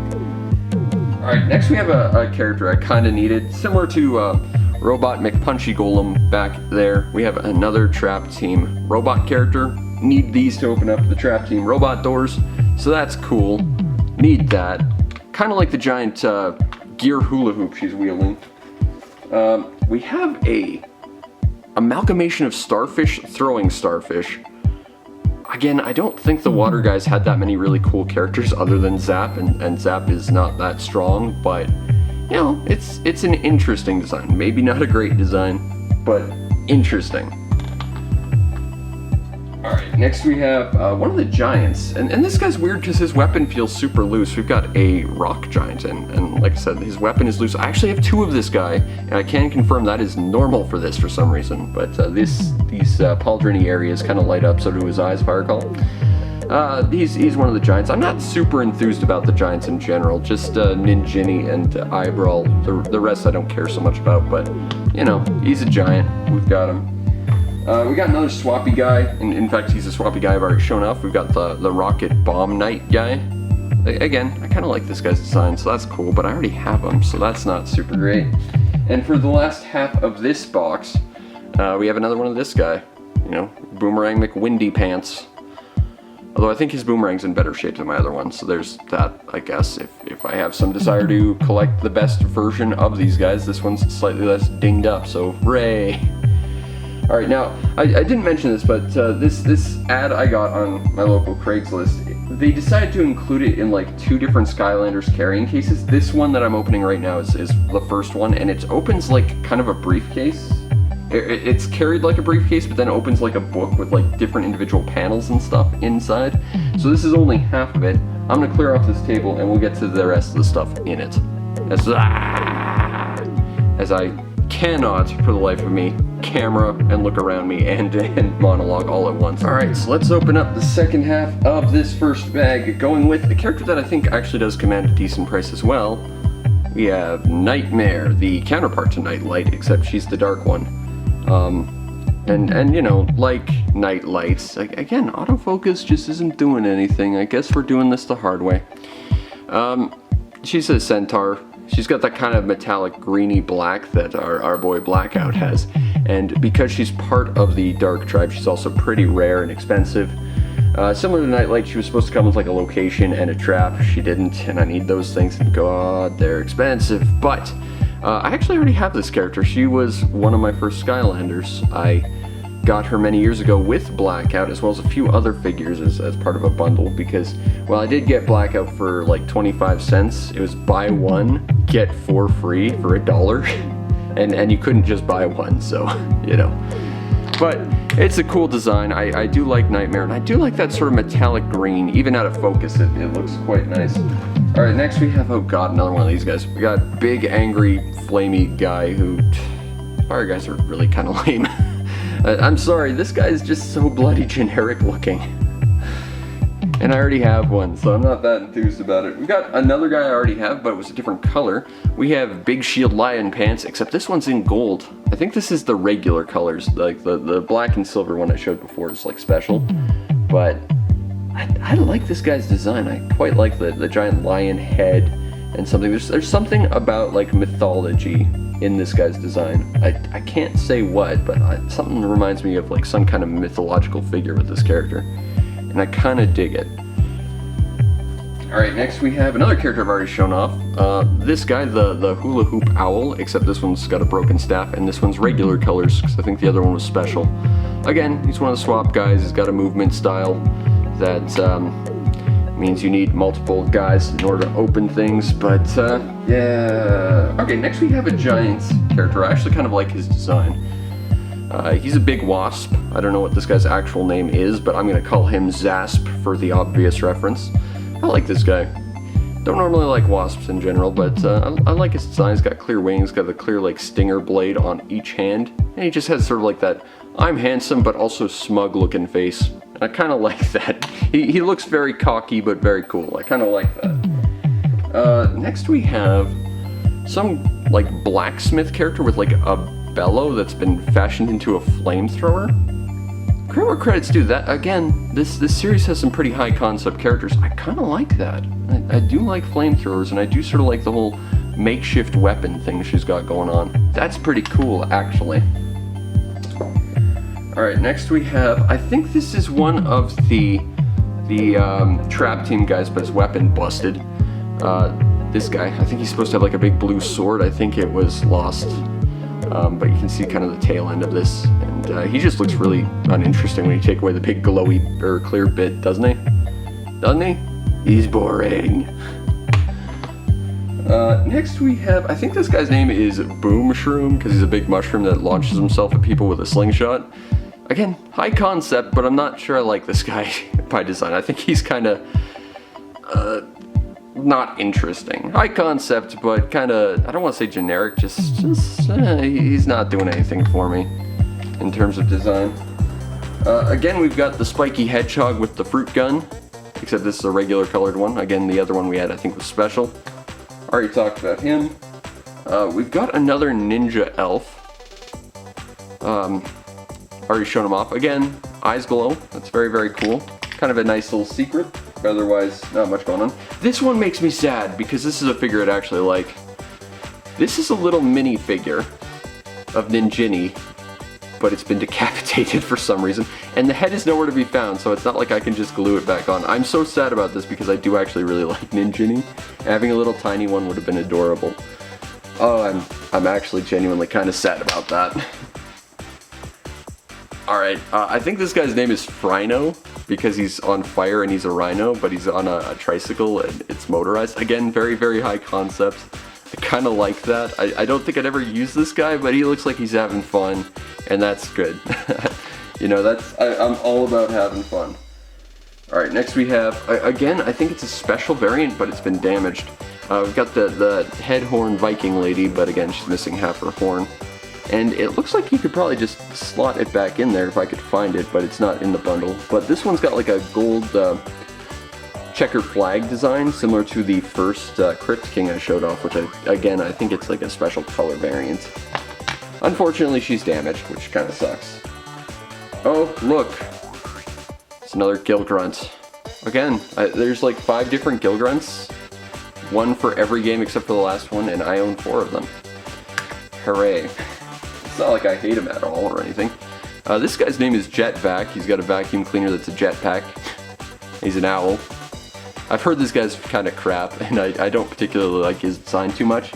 Alright, next we have a character I kind of needed, similar to Robot McPunchy Golem back there. We have another Trap Team robot character. Need these to open up the Trap Team robot doors, so that's cool. Need that. Kind of like the giant gear hula hoop she's wielding. We have a amalgamation of starfish throwing starfish. Again, I don't think the water guys had that many really cool characters other than Zap, and Zap is not that strong, but you know, it's an interesting design. Maybe not a great design, but interesting. Alright, next we have one of the giants, and this guy's weird because his weapon feels super loose. We've got a rock giant, and like I said, his weapon is loose. I actually have 2 of this guy, and I can confirm that is normal for this for some reason, but these pauldrony areas kind of light up, so do his eyes, if I recall. He's one of the giants. I'm not super enthused about the giants in general, just Ninjini and Eyebrawl. The rest I don't care so much about, but, you know, he's a giant. We've got him. We got another swappy guy, and in fact he's a swappy guy I've already shown off. We've got the Rocket Bomb Knight guy. Again, I kind of like this guy's design, so that's cool, but I already have him, so that's not super great. And for the last half of this box, we have another one of this guy. You know, Boomerang McWindy Pants. Although I think his boomerang's in better shape than my other one, so there's that, I guess. If I have some desire to collect the best version of these guys, this one's slightly less dinged up, so hooray! Alright, now, I didn't mention this, but this ad I got on my local Craigslist, they decided to include it in like 2 different Skylanders carrying cases. This one that I'm opening right now is the first one, and it opens like kind of a briefcase. It's carried like a briefcase, but then opens like a book with like different individual panels and stuff inside. So this is only half of it. I'm gonna clear off this table and we'll get to the rest of the stuff in it. As I cannot, for the life of me, camera and look around me and monologue all at once. Alright, so let's open up the second half of this first bag, going with a character that I think actually does command a decent price as well. We have Nightmare, the counterpart to Nightlight, except she's the dark one. And you know, like Nightlights, again, autofocus just isn't doing anything. I guess we're doing this the hard way. She's a centaur. She's got that kind of metallic greeny black that our boy Blackout has. And because she's part of the Dark Tribe, she's also pretty rare and expensive. Similar to Nightlight, she was supposed to come with like a location and a trap. She didn't, and I need those things, and God, they're expensive. But I actually already have this character. She was one of my first Skylanders. I got her many years ago with Blackout, as well as a few other figures as part of a bundle, because, well, I did get Blackout for like 25 cents. It was buy one, get 4 free for $1. And you couldn't just buy one, so, you know. But it's a cool design. I do like Nightmare, and I do like that sort of metallic green. Even out of focus, it looks quite nice. Alright, next we have, oh god, another one of these guys. We got big, angry, flamey guy who... Fire guys are really kind of lame. I'm sorry, this guy is just so bloody generic looking. And I already have one, so I'm not that enthused about it. We've got another guy I already have, but it was a different color. We have Big Shield Lion Pants, except this one's in gold. I think this is the regular colors, like the black and silver one I showed before is like special. But I like this guy's design. I quite like the giant lion head and something. There's something about like mythology in this guy's design. I can't say what, but something reminds me of like some kind of mythological figure with this character. And I kind of dig it. Alright, next we have another character I've already shown off. This guy, the Hula Hoop Owl, except this one's got a broken staff, and this one's regular colors, because I think the other one was special. Again, he's one of the swap guys. He's got a movement style that means you need multiple guys in order to open things, but yeah. Okay, next we have a giant character. I actually kind of like his design. He's a big wasp. I don't know what this guy's actual name is, but I'm going to call him Zasp for the obvious reference. I like this guy. Don't normally like wasps in general, but I like his design. He's got clear wings, got a clear like stinger blade on each hand, and he just has sort of like that I'm handsome but also smug looking face. And I kind of like that. He looks very cocky but very cool. I kind of like that. Next we have some like blacksmith character with like a bellow that's been fashioned into a flamethrower. Credit where credit's due. That again, this series has some pretty high concept characters. I kind of like that. I do like flamethrowers, and I do sort of like the whole makeshift weapon thing she's got going on. That's pretty cool, actually. Alright, next we have, I think this is one of the trap team guys, but his weapon busted. This guy, I think he's supposed to have like a big blue sword. I think it was lost. But you can see kind of the tail end of this, and he just looks really uninteresting when you take away the big glowy or clear bit, doesn't he? Doesn't he? He's boring. Next we have, I think this guy's name is Boom Shroom, because he's a big mushroom that launches himself at people with a slingshot. Again, high concept, but I'm not sure I like this guy by design. I think he's kind of not interesting. High concept, but kind of, I don't want to say generic, just he's not doing anything for me in terms of design. Again, we've got the spiky hedgehog with the fruit gun, except this is a regular colored one. Again, the other one we had I think was special. Already talked about him. We've got another ninja elf. already shown him off. Again, eyes glow. That's very, very cool. Kind of a nice little secret, but otherwise not much going on. This one makes me sad because this is a figure I'd actually like. This is a little mini figure of Ninjini, but it's been decapitated for some reason, and the head is nowhere to be found, so it's not like I can just glue it back on. I'm so sad about this because I do actually really like Ninjini. Having a little tiny one would have been adorable. Oh, I'm actually genuinely kind of sad about that. Alright, I think this guy's name is Frino, because he's on fire and he's a rhino, but he's on a tricycle and it's motorized. Again, very, very high concept. I kind of like that. I don't think I'd ever use this guy, but he looks like he's having fun, and that's good. You know, I'm all about having fun. Alright, next we have, again, I think it's a special variant, but it's been damaged. We've got the head horn Viking lady, but again, she's missing half her horn. And it looks like you could probably just slot it back in there if I could find it, but it's not in the bundle. But this one's got like a gold checkered flag design, similar to the first Crypt King I showed off, which I think it's like a special color variant. Unfortunately, she's damaged, which kind of sucks. Oh, look! It's another Gilgrunt. Again, there's like 5 different Gilgrunts. One for every game except for the last one, and I own 4 of them. Hooray. It's not like I hate him at all or anything. This guy's name is Jetpack. He's got a vacuum cleaner that's a jetpack. He's an owl. I've heard this guy's kind of crap, and I don't particularly like his design too much.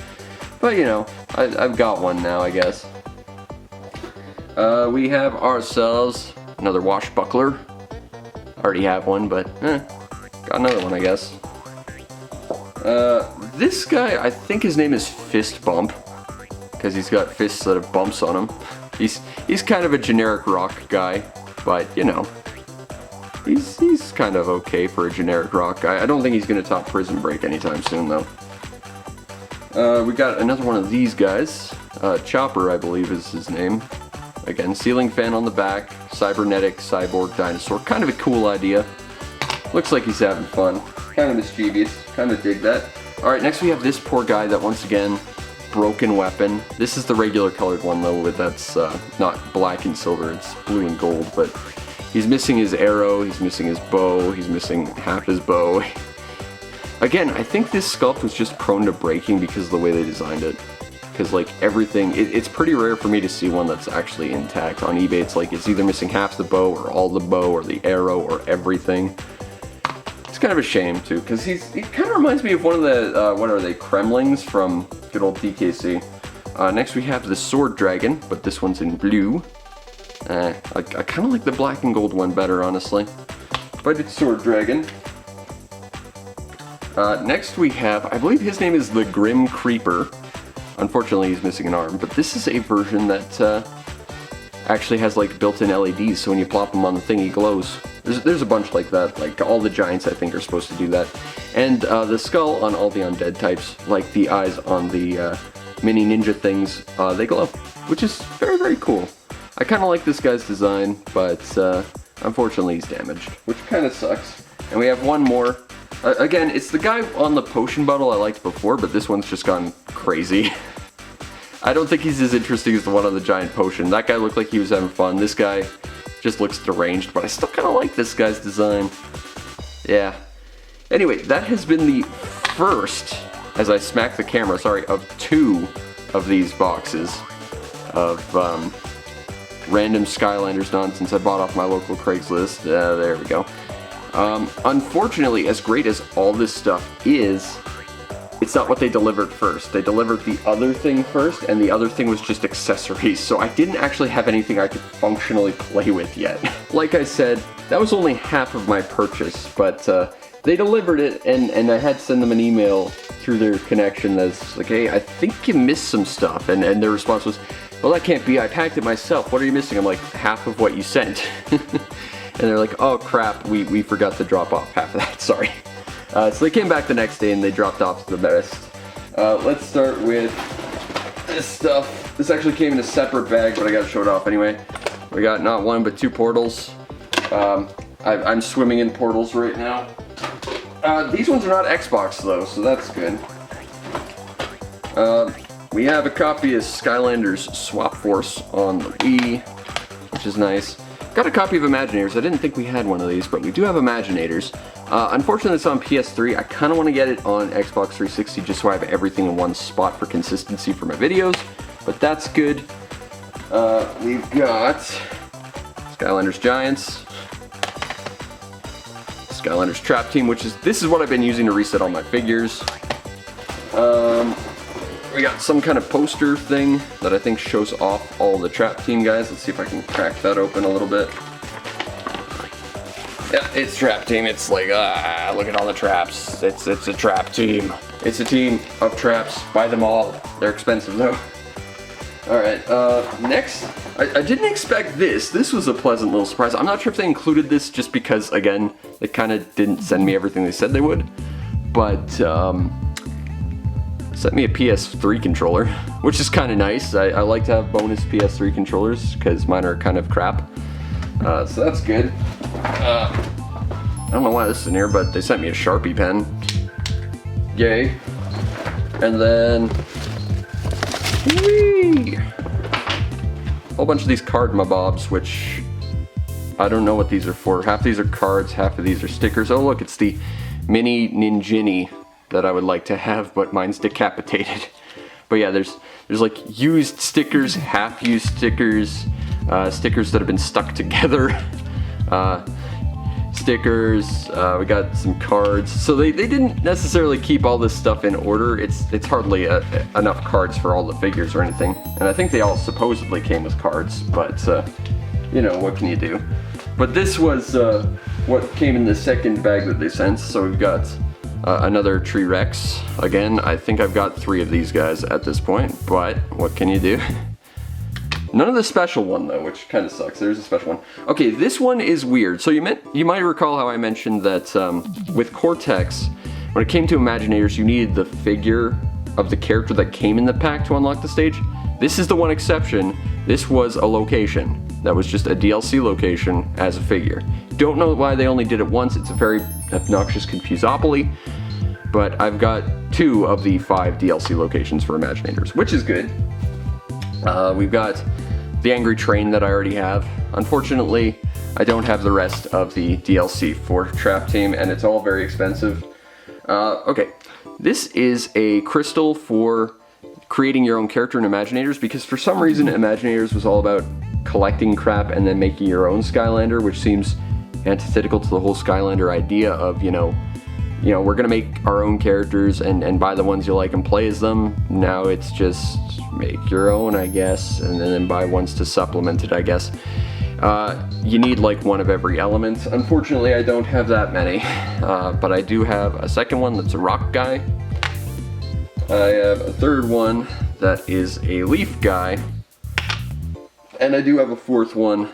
But, you know, I've got one now, I guess. We have ourselves another washbuckler. Already have one, but, got another one, I guess. This guy, I think his name is Fist Bump, because he's got fists that have bumps on him. He's kind of a generic rock guy, but, you know, he's kind of okay for a generic rock guy. I don't think he's going to top Prison Break anytime soon, though. We got another one of these guys. Chopper, I believe, is his name. Again, ceiling fan on the back, cybernetic cyborg dinosaur. Kind of a cool idea. Looks like he's having fun. Kind of mischievous. Kind of dig that. Alright, next we have this poor guy that, once again, broken weapon. This is the regular colored one, though, that's not black and silver, it's blue and gold, but he's missing his arrow, he's missing his bow, he's missing half his bow. Again, I think this sculpt was just prone to breaking because of the way they designed it. Because, like, everything, it's pretty rare for me to see one that's actually intact. On eBay, it's like, it's either missing half the bow, or all the bow, or the arrow, or everything. It's kind of a shame, too, because he kind of reminds me of one of the, what are they, Kremlings from good old DKC. Next we have the Sword Dragon, but this one's in blue. I kind of like the black and gold one better, honestly. But it's Sword Dragon. Next we have, I believe his name is the Grim Creeper. Unfortunately, he's missing an arm, but this is a version that actually has like built-in LEDs, so when you plop him on the thing, he glows. There's a bunch like that, like all the giants I think are supposed to do that. And the skull on all the undead types, like the eyes on the mini ninja things, they glow, which is very, very cool. I kind of like this guy's design, but unfortunately he's damaged, which kind of sucks. And we have one more. Again, it's the guy on the potion bottle I liked before, but this one's just gone crazy. I don't think he's as interesting as the one on the giant potion. That guy looked like he was having fun. This guy just looks deranged, but I still kind of like this guy's design. Yeah. Anyway, that has been the first, as I smack the camera, sorry, of 2 of these boxes of random Skylanders nonsense I bought off my local Craigslist. There we go. Unfortunately, as great as all this stuff is, it's not what they delivered first. They delivered the other thing first, and the other thing was just accessories, so I didn't actually have anything I could functionally play with yet. Like I said, that was only half of my purchase, but they delivered it, and I had to send them an email through their connection that's like, hey, I think you missed some stuff, and their response was, well, that can't be, I packed it myself, what are you missing? I'm like, half of what you sent. And they're like, oh crap, we forgot to drop off half of that, sorry. So they came back the next day and they dropped off the rest. Let's start with this stuff. This actually came in a separate bag, but I gotta show it off anyway. We got not 1, but 2 portals. I'm swimming in portals right now. These ones are not Xbox though, so that's good. We have a copy of Skylanders Swap Force on the Wii. which is nice. Got a copy of Imaginators. I didn't think we had one of these, but we do have Imaginators. Unfortunately, it's on PS3. I kind of want to get it on Xbox 360 just so I have everything in one spot for consistency for my videos, but that's good. We've got Skylanders Giants, Skylanders Trap Team, this is what I've been using to reset all my figures. We got some kind of poster thing that I think shows off all the Trap Team guys. Let's see if I can crack that open a little bit. Yeah, it's Trap Team. It's like, look at all the traps. It's a Trap Team. It's a team of traps. Buy them all. They're expensive though. Alright, next, I didn't expect this. This was a pleasant little surprise. I'm not sure if they included this just because, again, they kind of didn't send me everything they said they would. But, sent me a Ps3 controller, which is kind of nice. I like to have bonus Ps3 controllers because mine are kind of crap. So that's good. I don't know why this is in here, but they sent me a Sharpie pen. Yay. And then, whee! A whole bunch of these card mabobs, which I don't know what these are for. Half of these are cards, half of these are stickers. Oh look, it's the mini Ninjini that I would like to have, but mine's decapitated. But yeah, there's like used stickers, half-used stickers, stickers that have been stuck together, stickers, we got some cards. So they didn't necessarily keep all this stuff in order. It's hardly enough cards for all the figures or anything. And I think they all supposedly came with cards, but you know, what can you do? But this was what came in the second bag that they sent. So we've got another Tree Rex. Again, I think I've got 3 of these guys at this point, but what can you do? None of the special one though, which kind of sucks. There's a special one. Okay, this one is weird. So you might recall how I mentioned that with Cortex, when it came to Imaginators, you needed the figure of the character that came in the pack to unlock the stage. This is the one exception. This was a location. That was just a DLC location as a figure. Don't know why they only did it once. It's a very obnoxious confusopoly. But I've got 2 of the 5 DLC locations for Imaginators, which is good. We've got the Angry Train that I already have. Unfortunately, I don't have the rest of the DLC for Trap Team, and it's all very expensive. Okay, this is a crystal for creating your own character in Imaginators, because for some reason Imaginators was all about collecting crap and then making your own Skylander, which seems antithetical to the whole Skylander idea of, you know, we're gonna make our own characters and buy the ones you like and play as them. Now it's just make your own, I guess, and then buy ones to supplement it, I guess. You need like one of every element. Unfortunately, I don't have that many, but I do have a second one that's a rock guy. I have a third one that is a leaf guy. And I do have a 4th one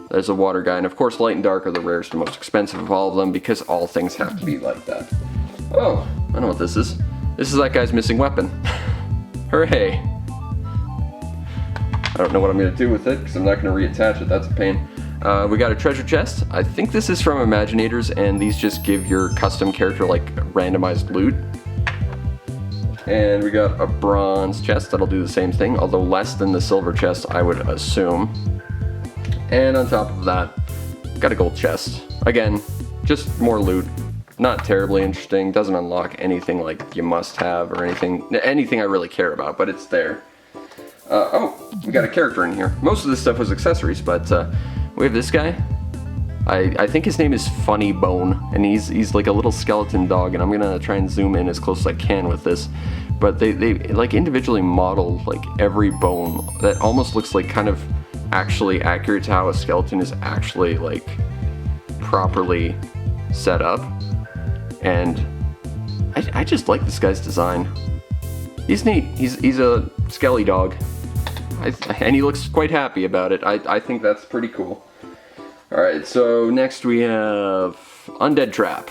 that's a water guy. And of course, light and dark are the rarest and most expensive of all of them because all things have to be like that. Oh, I know what this is. This is that guy's missing weapon. Hooray. I don't know what I'm going to do with it because I'm not going to reattach it. That's a pain. We got a treasure chest. I think this is from Imaginators, and these just give your custom character like randomized loot. And we got a bronze chest that'll do the same thing, although less than the silver chest, I would assume. And on top of that, got a gold chest. Again, just more loot. Not terribly interesting, doesn't unlock anything like you must have or anything I really care about, but it's there. Oh, we got a character in here. Most of this stuff was accessories, but we have this guy. I think his name is Funny Bone, and he's like a little skeleton dog, and I'm gonna try and zoom in as close as I can with this. But they like individually model like every bone that almost looks like kind of actually accurate to how a skeleton is actually like properly set up. And I just like this guy's design. He's neat. He's a skelly dog, and he looks quite happy about it. I think that's pretty cool. Alright, so next we have Undead Trap.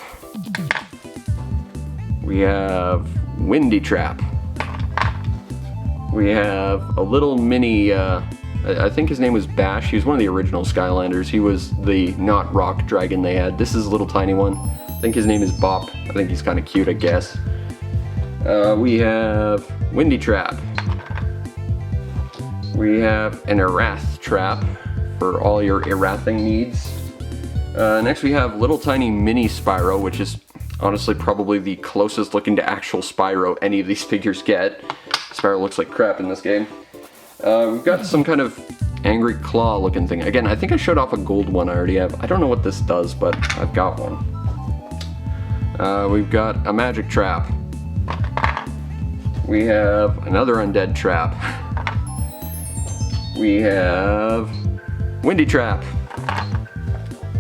We have Windy Trap. We have a little mini, I think his name was Bash. He was one of the original Skylanders. He was the not rock dragon they had. This is a little tiny one. I think his name is Bop. I think he's kind of cute, I guess. We have Windy Trap. We have an Erath Trap for all your errathing needs. Next we have little tiny mini Spyro, which is honestly probably the closest looking to actual Spyro any of these figures get. Spyro looks like crap in this game. We've got some kind of angry claw looking thing. Again, I think I showed off a gold one I already have. I don't know what this does, but I've got one. We've got a magic trap. We have another undead trap. We have windy trap.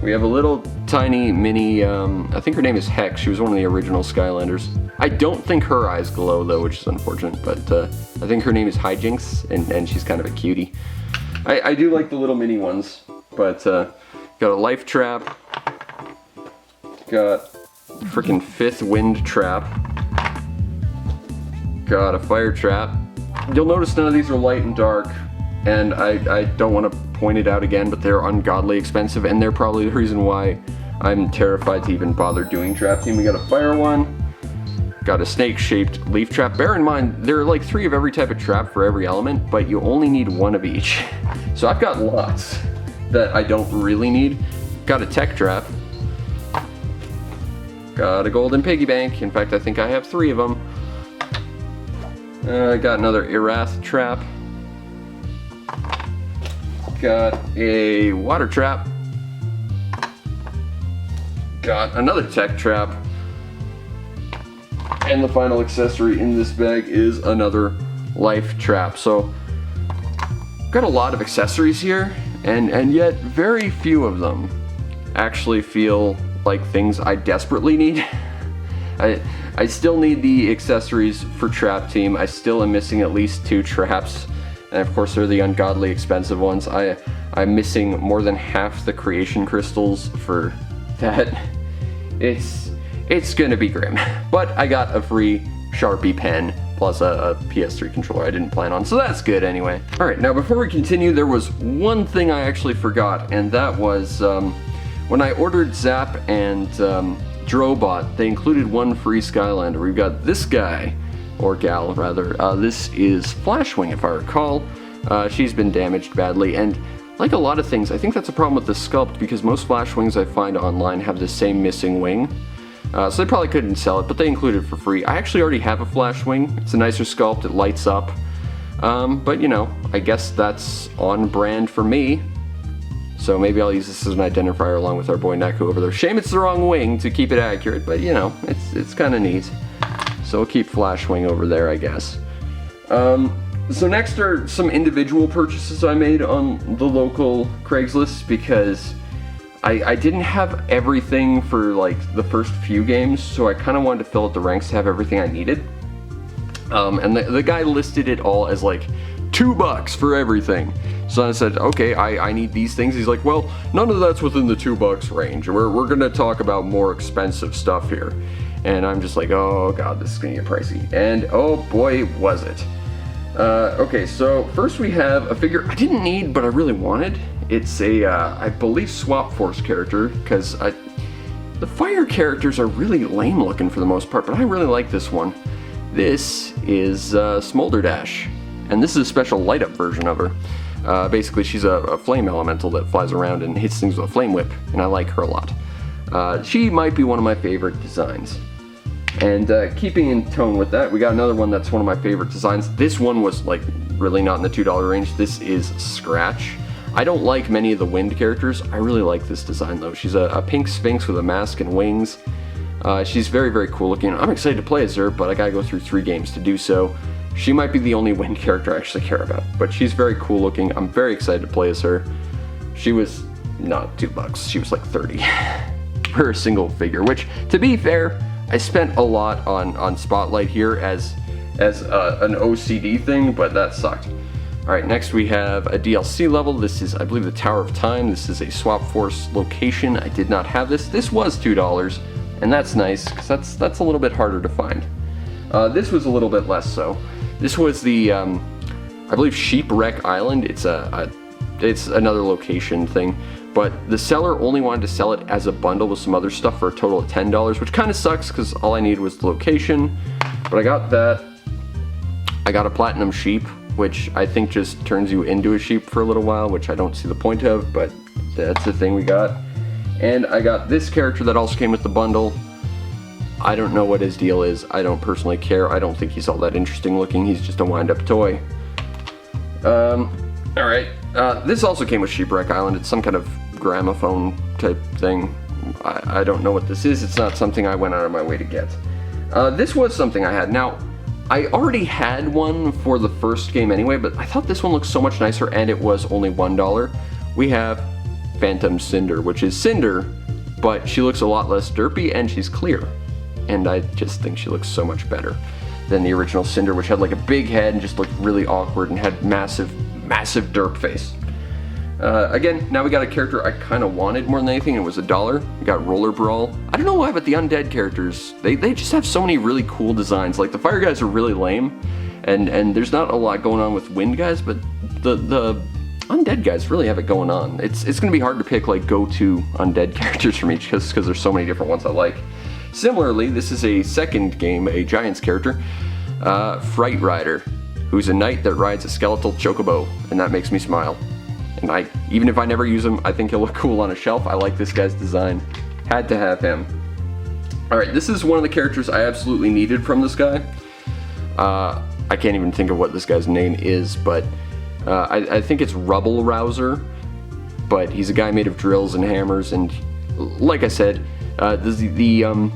We have a little tiny mini, I think her name is Hex. She was one of the original Skylanders. I don't think her eyes glow though, which is unfortunate, but I think her name is Hijinks, and she's kind of a cutie. I do like the little mini ones, but got a life trap, got freaking fifth wind trap, got a fire trap. You'll notice none of these are light and dark, and I don't want to point it out again, but they're ungodly expensive, and they're probably the reason why I'm terrified to even bother doing trap team. We got a fire one, got a snake-shaped leaf trap. Bear in mind, there are like 3 of every type of trap for every element, but you only need 1 of each. So I've got lots that I don't really need. Got a tech trap. Got a golden piggy bank. In fact, I think I have 3 of them. I got another Erath trap. Got a water trap. Got another tech trap. And the final accessory in this bag is another life trap. So, got a lot of accessories here, and yet very few of them actually feel like things I desperately need. I still need the accessories for Trap Team. I still am missing at least 2 traps, and of course they're the ungodly expensive ones. I'm missing more than half the creation crystals for that. It's gonna be grim. But I got a free Sharpie pen plus a PS3 controller I didn't plan on, so that's good anyway. Alright, now before we continue, there was one thing I actually forgot, and that was when I ordered Zap and Drobot, they included 1 free Skylander. We've got this guy, or gal rather. This is Flashwing, if I recall. She's been damaged badly, and like a lot of things, I think that's a problem with the sculpt, because most Flashwings I find online have the same missing wing. So they probably couldn't sell it, but they included it for free. I actually already have a Flashwing. It's a nicer sculpt, it lights up. But you know, I guess that's on brand for me. So maybe I'll use this as an identifier along with our boy Neku over there. Shame it's the wrong wing to keep it accurate, but you know, it's kind of neat. So we'll keep Flashwing over there, I guess. So next are some individual purchases I made on the local Craigslist, because I didn't have everything for like the first few games, so I kind of wanted to fill out the ranks to have everything I needed. And the guy listed it all as like $2 for everything. So I said, okay, I need these things. He's like, well, none of that's within the $2 range. We're gonna talk about more expensive stuff here. And I'm just like, oh god, this is gonna get pricey. And oh boy, was it. Okay, so first we have a figure I didn't need, but I really wanted. It's a, I believe, Swap Force character, because the fire characters are really lame looking for the most part, but I really like this one. This is Smolder Dash, and this is a special light up version of her. Basically, she's a flame elemental that flies around and hits things with a flame whip, and I like her a lot. She might be one of my favorite designs. And keeping in tone with that, we got another one that's one of my favorite designs. This one was like really not in the $2 range. This is Scratch. I don't like many of the wind characters. I really like this design though. She's a pink sphinx with a mask and wings. She's very, very cool looking. I'm excited to play as her, but I gotta go through 3 games to do so. She might be the only wind character I actually care about, but she's very cool looking. I'm very excited to play as her. She was not $2, she was like 30 for a single figure, which, to be fair, I spent a lot on Spotlight here as an OCD thing, but that sucked. Alright, next we have a DLC level. This is, I believe, the Tower of Time. This is a Swap Force location. I did not have this. This was $2, and that's nice, because that's a little bit harder to find. This was a little bit less so. This was the, I believe, Sheepwreck Island. It's another location thing, but the seller only wanted to sell it as a bundle with some other stuff for a total of $10, which kind of sucks, because all I needed was the location. But I got that. I got a Platinum Sheep, which I think just turns you into a sheep for a little while, which I don't see the point of, but that's the thing we got. And I got this character that also came with the bundle. I don't know what his deal is. I don't personally care. I don't think he's all that interesting looking. He's just a wind-up toy. Alright. This also came with Shipwreck Island. It's some kind of gramophone type thing. I don't know what this is. It's not something I went out of my way to get. This was something I had. Now, I already had one for the first game anyway, but I thought this one looked so much nicer, and it was only $1. We have Phantom Cinder, which is Cinder, but she looks a lot less derpy, and she's clear. And I just think she looks so much better than the original Cinder, which had like a big head and just looked really awkward and had massive derp face. Again, now we got a character I kind of wanted more than anything. It was $1. We got Roller Brawl. I don't know why, but the Undead characters, they just have so many really cool designs. Like the Fire guys are really lame, and there's not a lot going on with Wind guys, but the Undead guys really have it going on. It's going to be hard to pick like go-to Undead characters from each because there's so many different ones I like. Similarly, this is a second game, a Giants character, Fright Rider, who's a knight that rides a skeletal chocobo, and that makes me smile. And even if I never use him, I think he'll look cool on a shelf. I like this guy's design. Had to have him. Alright, this is one of the characters I absolutely needed from this guy. I can't even think of what this guy's name is, but I think it's Rubble Rouser, but he's a guy made of drills and hammers, and like I said, the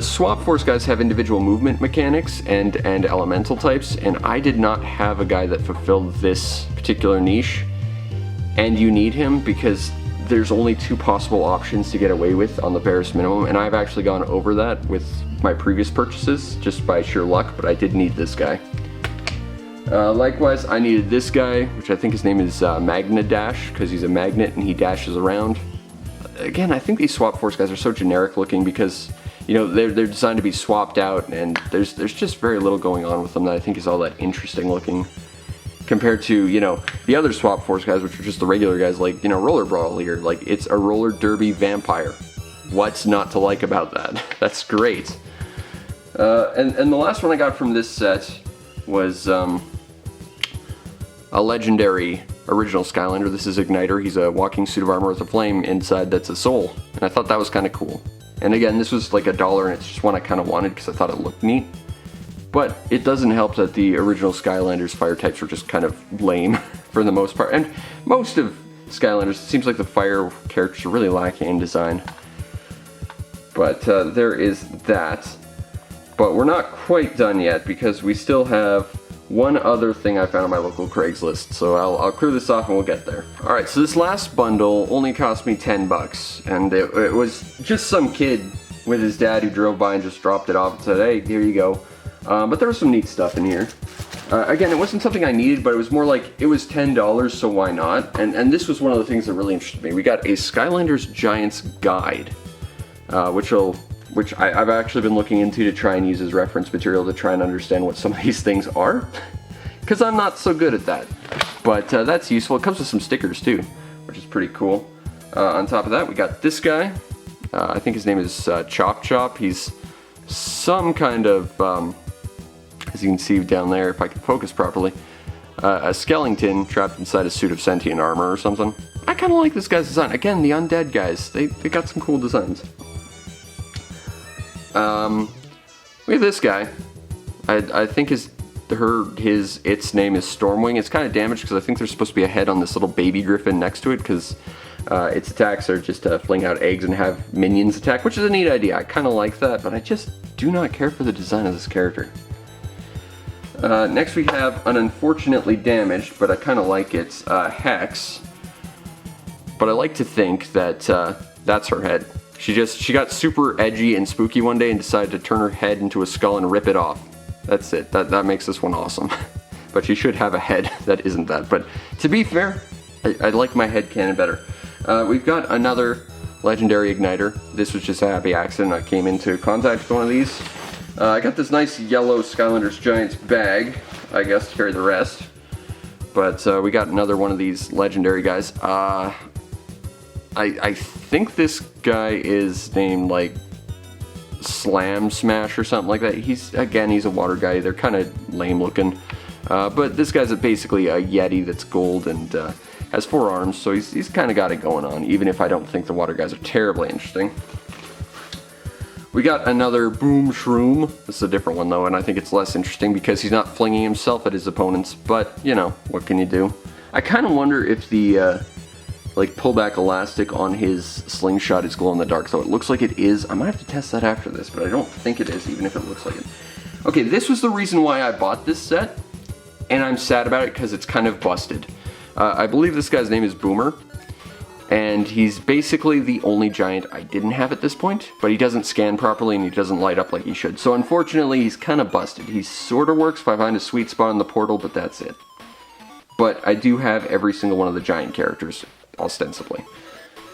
Swap Force guys have individual movement mechanics and elemental types, and I did not have a guy that fulfilled this particular niche, and you need him because there's only 2 possible options to get away with on the barest minimum, and I've actually gone over that with my previous purchases just by sheer luck, but I did need this guy. Likewise, I needed this guy, which I think his name is Magna Dash, because he's a magnet and he dashes around. Again, I think these Swap Force guys are so generic looking because, you know, they're designed to be swapped out, and there's just very little going on with them that I think is all that interesting looking compared to, you know, the other Swap Force guys, which are just the regular guys like, you know, Roller Brawl here. Like, it's a roller derby vampire. What's not to like about that? That's great. And the last one I got from this set was a legendary original Skylander. This is Igniter. He's a walking suit of armor with a flame inside that's a soul. And I thought that was kind of cool. And again, this was like $1, and it's just one I kind of wanted because I thought it looked neat. But it doesn't help that the original Skylanders fire types were just kind of lame for the most part. And most of Skylanders, it seems like the fire characters are really lacking in design. But there is that. But we're not quite done yet because we still have one other thing I found on my local Craigslist, so I'll clear this off and we'll get there. Alright, so this last bundle only cost me $10, and it was just some kid with his dad who drove by and just dropped it off and said, hey, here you go. But there was some neat stuff in here. Again, it wasn't something I needed, but it was more like, it was $10, so why not? And this was one of the things that really interested me. We got a Skylanders Giants Guide, which I've actually been looking into to try and use as reference material to try and understand what some of these things are, because I'm not so good at that. But that's useful. It comes with some stickers too, which is pretty cool. On top of that, we got this guy. I think his name is Chop Chop. He's some kind of, as you can see down there, if I can focus properly, a skeleton trapped inside a suit of sentient armor or something. I kind of like this guy's design. Again, the Undead guys, they got some cool designs. We have this guy. I think its name is Stormwing. It's kind of damaged because I think there's supposed to be a head on this little baby griffin next to it, because its attacks are just to fling out eggs and have minions attack, which is a neat idea. I kind of like that, but I just do not care for the design of this character. Next we have an unfortunately damaged, but I kind of like it, Hex. But I like to think that that's her head. She got super edgy and spooky one day and decided to turn her head into a skull and rip it off. That's it. That makes this one awesome. But she should have a head that isn't that. But to be fair, I like my head cannon better. We've got another legendary Igniter. This was just a happy accident. I came into contact with one of these. I got this nice yellow Skylanders Giants bag, I guess, to carry the rest. But we got another one of these legendary guys. I think this guy is named like Slam Smash or something like that. He's a water guy. They're kind of lame looking. But this guy's basically a Yeti that's gold and has 4 arms, so he's kind of got it going on, even if I don't think the water guys are terribly interesting. We got another Boom Shroom. This is a different one though, and I think it's less interesting because he's not flinging himself at his opponents, but you know, what can you do? I kind of wonder if the like pullback elastic on his slingshot is glow in the dark, though it looks like it is. I might have to test that after this, but I don't think it is, even if it looks like it. Okay, this was the reason why I bought this set, and I'm sad about it because it's kind of busted. I believe this guy's name is Boomer, and he's basically the only giant I didn't have at this point, but he doesn't scan properly and he doesn't light up like he should. So unfortunately, he's kind of busted. He sort of works if I find a sweet spot in the portal, but that's it. But I do have every single one of the giant characters, ostensibly.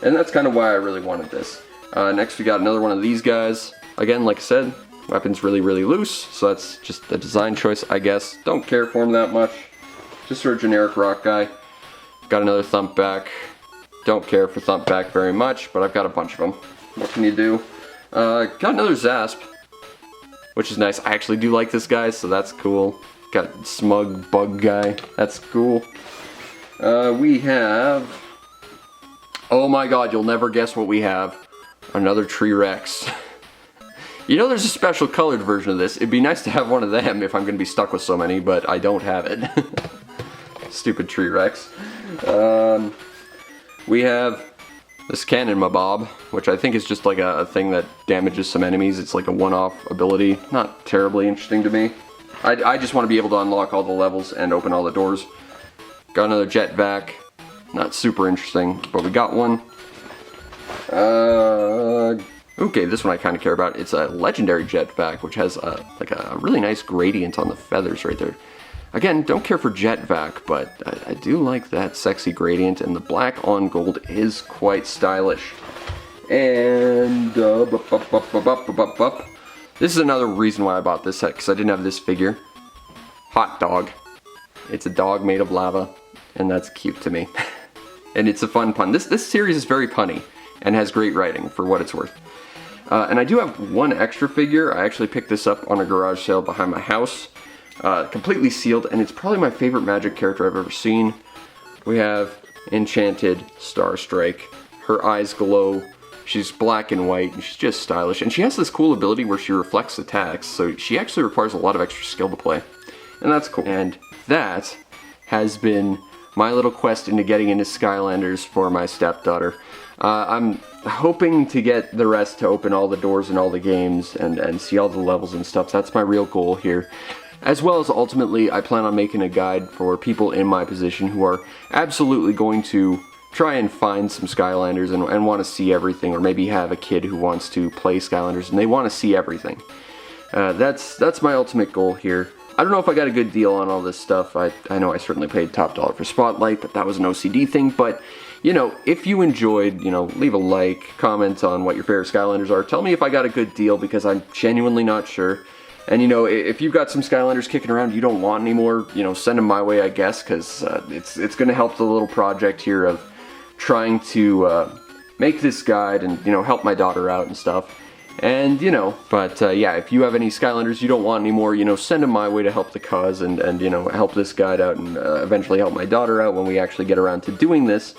And that's kind of why I really wanted this. Next we got another one of these guys. Again, like I said, weapon's really, really loose, so that's just a design choice, I guess. Don't care for him that much. Just sort of generic rock guy. Got another Thumpback. Don't care for Thumpback very much, but I've got a bunch of them. What can you do? Got another Zasp, which is nice. I actually do like this guy, so that's cool. Got Smug Bug Guy. That's cool. We have... Oh my god, you'll never guess what we have. Another Tree Rex. You know there's a special colored version of this. It'd be nice to have one of them if I'm going to be stuck with so many, but I don't have it. Stupid Tree Rex. We have this Cannon Mabob, which I think is just like a thing that damages some enemies. It's like a one-off ability. Not terribly interesting to me. I just want to be able to unlock all the levels and open all the doors. Got another Jetpack. Not super interesting, but we got one. Okay, this one I kind of care about. It's a legendary Jetpack, which has like a really nice gradient on the feathers right there. Again, don't care for Jetpack, but I do like that sexy gradient, and the black on gold is quite stylish. And this is another reason why I bought this set, because I didn't have this figure. Hot Dog. It's a dog made of lava, and that's cute to me. And it's a fun pun. This series is very punny, and has great writing, for what it's worth. And I do have one extra figure. I actually picked this up on a garage sale behind my house. Completely sealed, and it's probably my favorite Magic character I've ever seen. We have Enchanted Starstrike. Her eyes glow. She's black and white, and she's just stylish. And she has this cool ability where she reflects attacks, so she actually requires a lot of extra skill to play. And that's cool. And that has been my little quest into getting into Skylanders for my stepdaughter. I'm hoping to get the rest to open all the doors in all the games and see all the levels and stuff. That's my real goal here. As well as ultimately, I plan on making a guide for people in my position who are absolutely going to try and find some Skylanders and want to see everything, or maybe have a kid who wants to play Skylanders and they want to see everything. That's my ultimate goal here. I don't know if I got a good deal on all this stuff. I know I certainly paid top dollar for Spotlight, but that was an OCD thing. But, you know, if you enjoyed, you know, leave a like, comment on what your favorite Skylanders are. Tell me if I got a good deal, because I'm genuinely not sure. And, you know, if you've got some Skylanders kicking around you don't want anymore, you know, send them my way, I guess, because it's going to help the little project here of trying to make this guide and, you know, help my daughter out and stuff. And, you know, but, yeah, if you have any Skylanders you don't want anymore, you know, send them my way to help the cause and you know, help this guide out and eventually help my daughter out when we actually get around to doing this.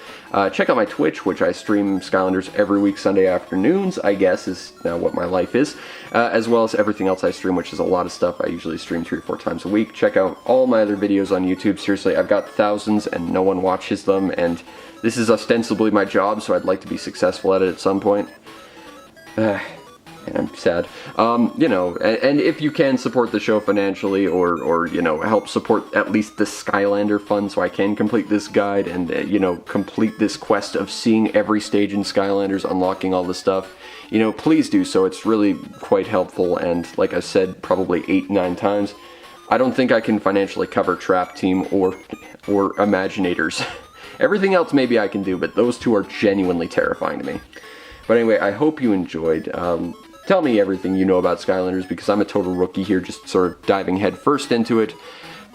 Check out my Twitch, which I stream Skylanders every week Sunday afternoons, I guess, is now what my life is. As well as everything else I stream, which is a lot of stuff. I usually stream 3 or 4 times a week. Check out all my other videos on YouTube. Seriously, I've got thousands and no one watches them, and this is ostensibly my job, so I'd like to be successful at it at some point. And I'm sad. You know, and if you can support the show financially or, you know, help support at least the Skylander fund so I can complete this guide and, you know, complete this quest of seeing every stage in Skylanders, unlocking all the stuff, you know, please do so. It's really quite helpful, and like I said probably 8-9 times, I don't think I can financially cover Trap Team or Imaginators. Everything else maybe I can do, but those two are genuinely terrifying to me. But anyway, I hope you enjoyed. Tell me everything you know about Skylanders, because I'm a total rookie here, just sort of diving head first into it.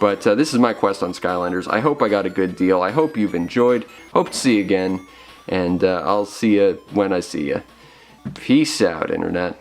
But this is my quest on Skylanders. I hope I got a good deal. I hope you've enjoyed. Hope to see you again. And I'll see you when I see you. Peace out, Internet.